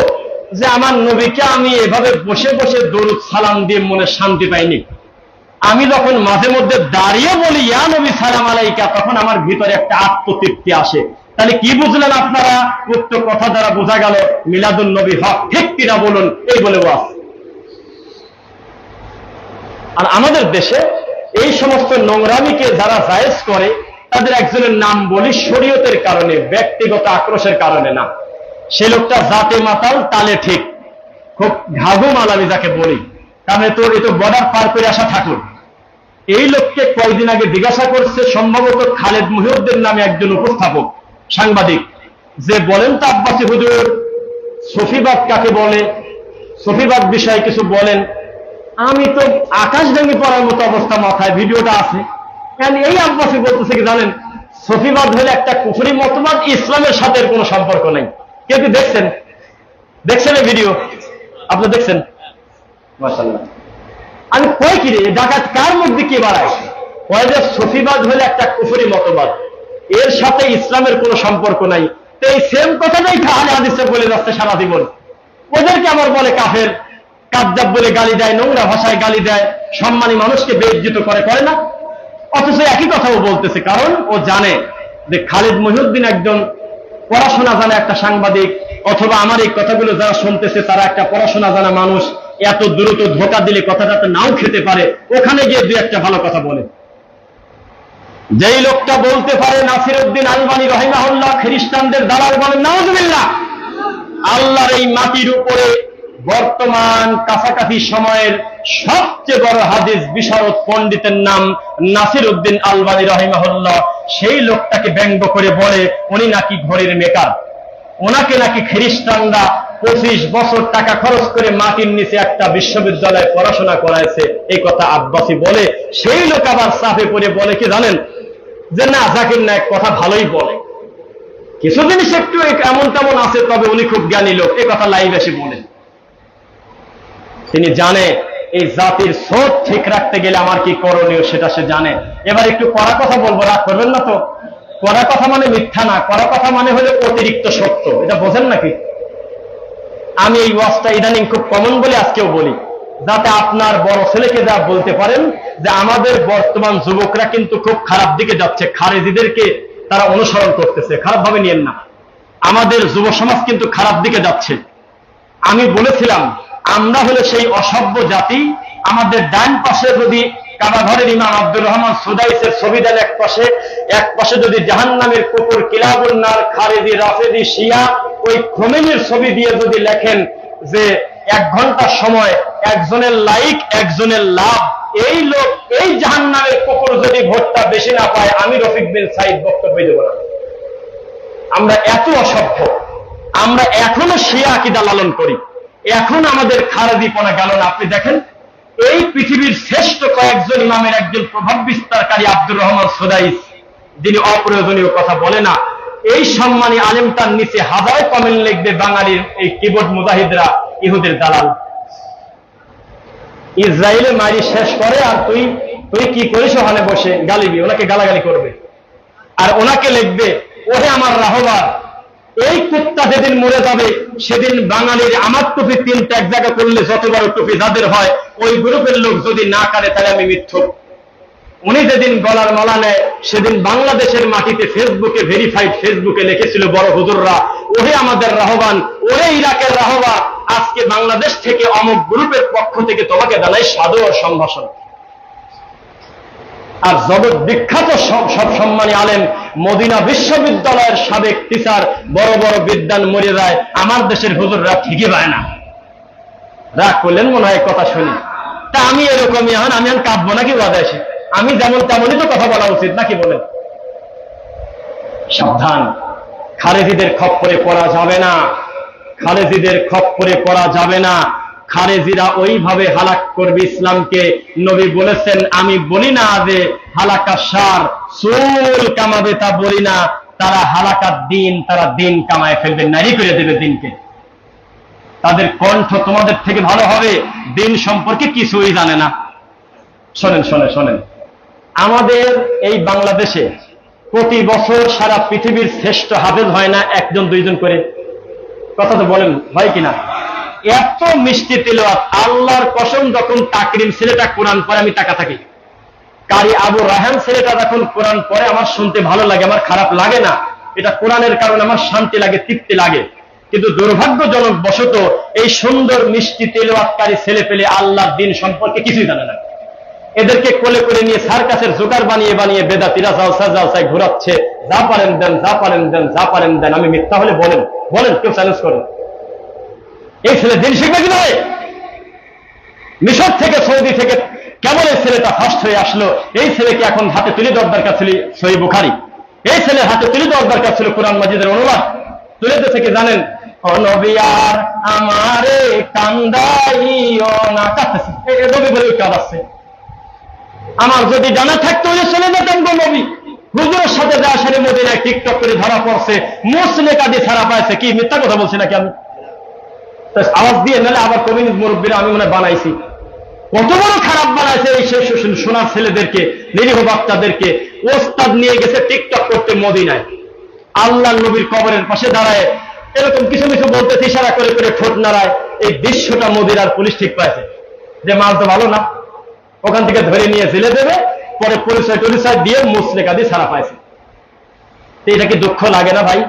যে আমার নবীকে আমি এভাবে বসে বসে দরুদ সালাম দিয়ে মনে শান্তি পাইনি। আমি যখন মাঝে মধ্যে দাঁড়িয়ে বলি ইয়া নবী সালাম আলাইকা, তখন আমার ভিতরে একটা আত্মতৃপ্তি আসে। তাহলে কি বুঝলেন আপনারা? উক্ত কথা দ্বারা বোঝা গেল মিলাদুন নবী হক, ঠিক কিনা বলুন? এই বলে ওয়াজ। আর আমাদের দেশে এই সমস্ত নোংরামিকে যারা জায়েজ করে তাদের একজনের নাম বলি শরীয়তের কারণে, ব্যক্তিগত আক্রোশের কারণে না। সে লোকটা জাতে মাতাল, তালে ঠিক, খুব ঘাঘু মাল আমি যাকে বলি। কারণ এ তো বর্ডার পার করে আসা ঠাকুর। এই লোককে কয়েকদিন আগে জিজ্ঞাসা করছে সম্ভবত খালেদ মহিউদ্দিন নামে একজন উপস্থাপক সাংবাদিক, যে বলেন তো আব্বাসী হুজুর সফিবাদ কাকে বলে, সফিবাদ বিষয়ে কিছু বলেন। আমি তো আকাশ ভেঙে পড়ার মতো অবস্থা, মাথায় ভিডিওটা আছে। এই আব্বাসী বলতেছে কি জানেন, সফিবাদ হলে একটা কুফরি মতবাদ, ইসলামের সাথে কোনো সম্পর্ক নেই। কেউ কি দেখছেন? দেখছেন এই ভিডিও? আপনি দেখছেন? মাশাআল্লাহ। আমি কই কি রে, ডাকাত কার মধ্যে কি বাড়ায়? কয় যে সফিবাদ হলে একটা কুফরি মতবাদ, এর সাথে ইসলামের কোনো সম্পর্ক নাই। তো এই সেম কথাটাই আহলে হাদিসে বলে যাচ্ছে সারা জীবন। ওদেরকে আবার বলে কাফের, কাযযাব বলে গালি দেয়, নোংরা ভাষায় গালি দেয়, সম্মানী মানুষকে বেইজ্জত করে না? অথচ একই কথাও বলতেছে, কারণ ও জানে যে খালিদ মহিউদ্দিন একজন পড়াশোনা জানা একটা সাংবাদিক, অথবা আমার এই কথাগুলো যারা শুনতেছে তারা একটা পড়াশোনা জানা মানুষ। এত দ্রুত ধোঁকা দিলে কথাটা তো নাও খেতে পারে, ওখানে গিয়ে দুই একটা ভালো কথা বলে। যেই লোকটা বলতে পারে নাসিরউদ্দিন আলবানী রাহিমাহুল্লাহ খ্রিস্টানদের দালাল বলেন, নাউযুবিল্লাহ, আল্লাহর এই মাটির উপরে বর্তমান কাছাকাছি সময়ের সবচেয়ে বড় হাদিস বিশারদ পণ্ডিতের নাম নাসিরউদ্দিন আলবানী রাহিমাহুল্লাহ, সেই লোকটাকে ব্যঙ্গ করে বলে উনি নাকি ঘড়ির মেকার, ওনাকে নাকি খ্রিস্টানরা 25 বছর টাকা খরচ করে মাটির নিচে একটা বিশ্ববিদ্যালয়ে পড়াশোনা করাইছে, এই কথা আব্বাসী বলে। সেই লোক আবার চাপে পড়ে বলে কি জানেন, যে না জাকির নায়েক কথা ভালোই বলে, কিছু জিনিস একটু এমন তেমন আছে, তবে উনি খুব জ্ঞানী লোক, এই কথা লাইভ এসে বলেন। তিনি জানে এই জাতির সোচ ঠিক রাখতে গেলে আমার কি করণীয় সেটা সে জানে। এবার একটু কড়া কথা বলবো, রাগ করবেন না তো? কড়া কথা মানে মিথ্যা না, কড়া কথা মানে হলো অতিরিক্ত সত্য, এটা বোঝেন নাকি? আমি এই ওয়াজটা ইদানিং খুব কমন বলে আজকেও বলি, যাতে আপনার বড় ছেলেকে যা বলতে পারেন যে আমাদের বর্তমান যুবকরা কিন্তু খুব খারাপ দিকে যাচ্ছে, খারেজিদেরকে তারা অনুসরণ করতেছে, খারাপ ভাবে নিয়েন না। আমাদের যুব সমাজ কিন্তু খারাপ দিকে যাচ্ছে। আমি বলেছিলাম আমরা হলে সেই অসভ্য জাতি, আমাদের ডান পাশে যদি কাবাঘরের ইমাম আব্দুর রহমান সুদাইসের ছবি দেন এক পাশে যদি জাহান্নামের কুকুর কিলাবুন্নার খারেজি রাফেজি শিয়া ওই খোমেনির ছবি দিয়ে যদি লেখেন যে 1 ঘন্টার সময় একজনের লাইক একজনের লাভ, এই লোক এই জাহান্নামের কুকুর যদি ভোটটা বেশি না পায়, আমি রফিক বিন সাইদ বক্তব্য দেব না। আমরা এত অসভ্য, আমরা এখনো শিয়া আকীদা লালন করি, এখন আমাদের খারেজিপনা গেল না। আপনি দেখেন এই পৃথিবীর শ্রেষ্ঠ কয়েকজন ইমামের একজন প্রভাব বিস্তারকারী আব্দুর রহমান সুদাইস, যিনি অপ্রয়োজনীয় কথা বলে না, এই সম্মানী আলেমটার নিচে হাজার কমেন্ট লিখবে বাঙালির এই কিবোর্ড মুজাহিদরা ইহুদের দালাল, ইসরায়েলে মারি শেষ করে, আর তুই কি করিস ওখানে বসে গালিবি, ওনাকে গালাগালি করবে। আর ওনাকে লিখবে ওহে আমার রাহবার, এই কুত্তা যেদিন মরে যাবে সেদিন বাঙালির আমার টুপি 3টা এক জায়গা করলে যত বড় টুপি যাদের হয়, ওই গ্রুপের লোক যদি না কাটে তাহলে আমি মিথ্যুক। উনি যেদিন গলার মালা নেয় সেদিন বাংলাদেশের মাটিতে ফেসবুকে ভেরিফাইড ফেসবুকে লিখেছিল বড় হুজুররা, ওহে আমাদের রাহবান, ওরে ইরাকের রাহবা, আজকে বাংলাদেশ থেকে অমুক গ্রুপের পক্ষ থেকে তোমাকে জানাই সাদর সম্ভাষণ। আর জগৎ বিখ্যাত সব সম্মানী আলেম মদিনা বিশ্ববিদ্যালয়ের সাবেক টিচার বড় বড় বিদ্বান মরে যায়, আমার দেশের হুজুররা ঠিকই পায় না। রাগ করলেন মনে হয় কথা শুনি। তা আমি এরকমই, আমি কাঁদবো নাকি বাজাইছি? আমি যেমন তেমনই তো কথা বলা উচিত নাকি বলেন? সাবধান, খারেজিদের খপ্পরে পড়া যাবে না, খারেজিদের খপ্পরে পড়া যাবে না। খারেজিরা ওইভাবে হালাক করবে ইসলামকে। নবী বলেছেন আমি বলি না যে হালাকা সার চুল কামাবে, তা বলি না, তারা হালাকার দিন, তারা দিন কামায় ফেলবে, নারী করে দেবে দিনকে। তাদের কণ্ঠ তোমাদের থেকে ভালো হবে, দিন সম্পর্কে কিছুই জানে না। শোনেন, আমাদের এই বাংলাদেশে প্রতি বছর সারা পৃথিবীর শ্রেষ্ঠ হাফেজ হয় না 1-2 করে? কথা তো বলেন, হয় কিনা? এত মিষ্টি তিলাওয়াত, আল্লাহর কসম, যখন তাকরিম ছেলেটা কোরআন পড়ে আমি টাকা থাকি, কারি আবু রাহান ছেলেটা যখন কোরআন পড়ে আমার শুনতে ভালো লাগে, আমার খারাপ লাগে না। এটা কোরআনের কারণে আমার শান্তি লাগে, তৃপ্তি লাগে। কিন্তু দুর্ভাগ্যজনক বশত এই সুন্দর মিষ্টি তিলাওয়াতকারী ছেলে পেলে আল্লাহর দিন সম্পর্কে কিছুই জানে না। এদেরকে কোলে করে নিয়ে সার্কাসের জোগাড় বানিয়ে বেদাতিরা জালসায় ঘোরাচ্ছে, যা পারেন দেন, যা পারেন দেন, যা পারেন দেন। আমি মিথ্যা হলে বলেন, কেউ চ্যালেঞ্জ করেন। এই ছেলে দিন শিখবে কিভাবে? মিশর থেকে সৌদি থেকে কেমন এই ছেলেটা ফার্স্ট হয়ে আসলো? এই ছেলেকে এখন হাতে তুলে দেওয়ার দরকার ছিল সহিহ বুখারী, এই ছেলের হাতে তুলে দেওয়ার দরকার ছিল কোরআন মাজিদের অনুবাদ। তুলে দিতে কি জানেন? ও নবী আর আমারে কান্দাইও না, কাঁদতেছে, নবী বলে কাঁদাচ্ছে। আমার যদি জানা থাকতো ওই চলে যেতাম গো নবী। হুজুরের সাথে যা সারি মদিনায় টিকটক করে ধরা পড়ছে, মুসলেকা দিয়ে ছাড়া পাইছে। কি মিথ্যা কথা বলছি নাকি আমি? আওয়াজ দিয়ে নাহলে আবার কমিউনিস্ট মুরব্বীরা আমি মনে বানাইছি। কত বড় খারাপ বানাইছে এই সোনার ছেলেদেরকে, নিরীহ বাচ্চাদেরকে। ওস্তাদ নিয়ে গেছে টিকটক করতে মদিনায়, আল্লাহ নবীর কবরের পাশে দাঁড়ায় এরকম কিছু কিছু বলতে ইশারা করে করে ঠোঁট নাড়ায়। এই দৃশ্যটা মদিনার পুলিশ ঠিক পাইছে যে মাল তো ভালো না, ওখান থেকে ধরে নিয়ে জেলে দেবে, পরে পরিচয় টরিচয় দিয়ে মুসলেকা দিয়ে ছাড়া পাইছে। এটা কি দুঃখ লাগে না ভাই?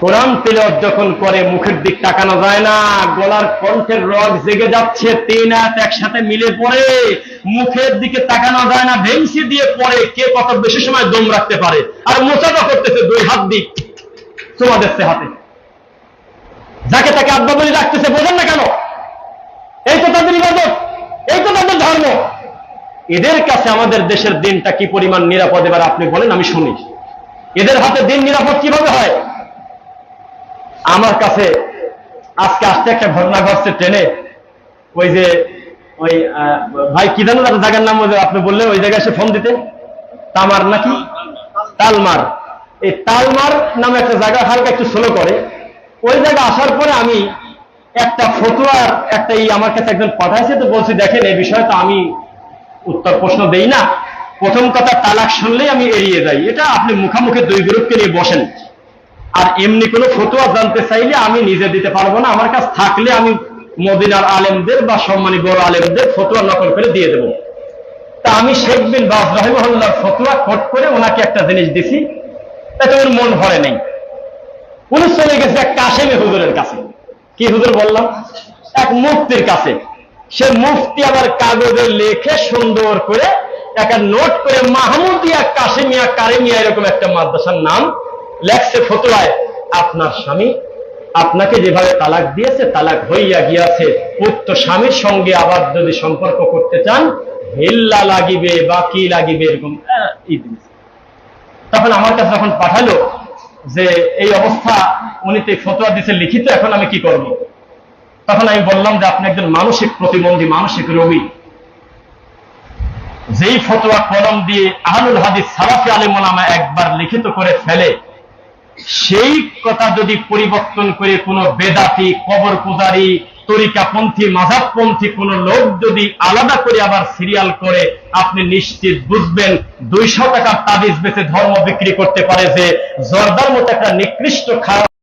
কোরআন তিলাওয়াত যখন করে মুখের দিক তাকানো যায় না, গলার কণ্ঠের রগ জেগে যাচ্ছে, 3 আয়াত একসাথে মিলে পড়ে, মুখের দিকে তাকানো যায় না, ভেংসি দিয়ে পড়ে। কে কত বেশি সময় দম রাখতে পারে? আর মোচাটা করতেছে 2 হাত দিক চুমা দিচ্ছে হাতে, যাকে তাকে আব্বা বলে রাখতেছে। বোঝেন না কেন? এই তো তাদের ইবাদত, এই তো তাদের ধর্ম। এদের কাছে আমাদের দেশের দিনটা কি পরিমাণ নিরাপদ এবার আপনি বলেন, আমি শুনি। এদের হাতে দিন নিরাপদ কিভাবে হয়? আমার কাছে আজকে আসতে একটা ঘটনা ঘটছে ট্রেনে। ওই যে ওই ভাই কি জানো জায়গার নাম আপনি বললে, ওই জায়গায় এসে ফোন দিতে, তামার নাকি তালমার, এই তালমার নামে একটা জায়গা হালকা একটু স্লো করে। ওই জায়গা আসার পরে আমি একটা ফতুয়ার একটা আমার কাছে একজন পাঠাইছে, তো বলছি দেখেন এই বিষয়ে তো আমি উত্তর প্রশ্ন দেই না। প্রথম কথা, তালাক শুনলেই আমি এড়িয়ে যাই। এটা আপনি মুখামুখি 2 গ্রুপকে নিয়ে বসেন। আর এমনি কোনো ফতোয়া জানতে চাইলে আমি নিজে দিতে পারবো না, আমার কাছে থাকলে আমি মদিনার আলেমদের বা সম্মানী বড় আলেমদের ফতোয়া নকল করে দিয়ে দেবো। তা আমি শেখ বিন বাজ রাহিমাহুল্লাহর ফতোয়া কোট করে ওনাকে একটা জিনিস দিছি, তাতে ওর মন ভরে নেই। উনি চলে গেছে এক কাশেমি হুজুরের কাছে। কি হুজুর বললাম? এক মুফতির কাছে। সে মুফতি আবার কাগজে লেখে সুন্দর করে একটা নোট করে মাহমুদিয়া কাশেমিয়া কারেমিয়া এরকম একটা মাদ্রাসার নাম লেখছে ফতোয়ায়, আপনার স্বামী আপনাকে যেভাবে তালাক দিয়েছে, তালাক হইয়া গিয়াছে, উক্ত স্বামীর সঙ্গে আবার যদি সম্পর্ক করতে চান হিল্লা লাগিবে বা কি লাগিবে এরকম। তখন আমার কাছে যখন পাঠালো যে এই অবস্থা, উনি তো ফতোয়া দিয়েছে লিখিত, এখন আমি কি করব? তখন আমি বললাম যে আপনি একজন মানসিক প্রতিবন্ধী, মানসিক রোগী। যেই ফতোয়া কলম দিয়ে আহলুল হাদিস সালাফি আলেম ওলামা একবার লিখিত করে ফেলে, সেই কথা যদি পরিবর্তন করে কোনো বেদাতি, কবর পূজারী, তরিকাপন্থী, মাযহাবপন্থী কোন লোক যদি আলাদা করে আবার সিরিয়াল করে, আপনি নিশ্চিত বুঝবেন 200 টাকার তাবিজ বেচে ধর্ম বিক্রি করতে পারে যে জর্দার মতো একটা নিকৃষ্ট খারাপ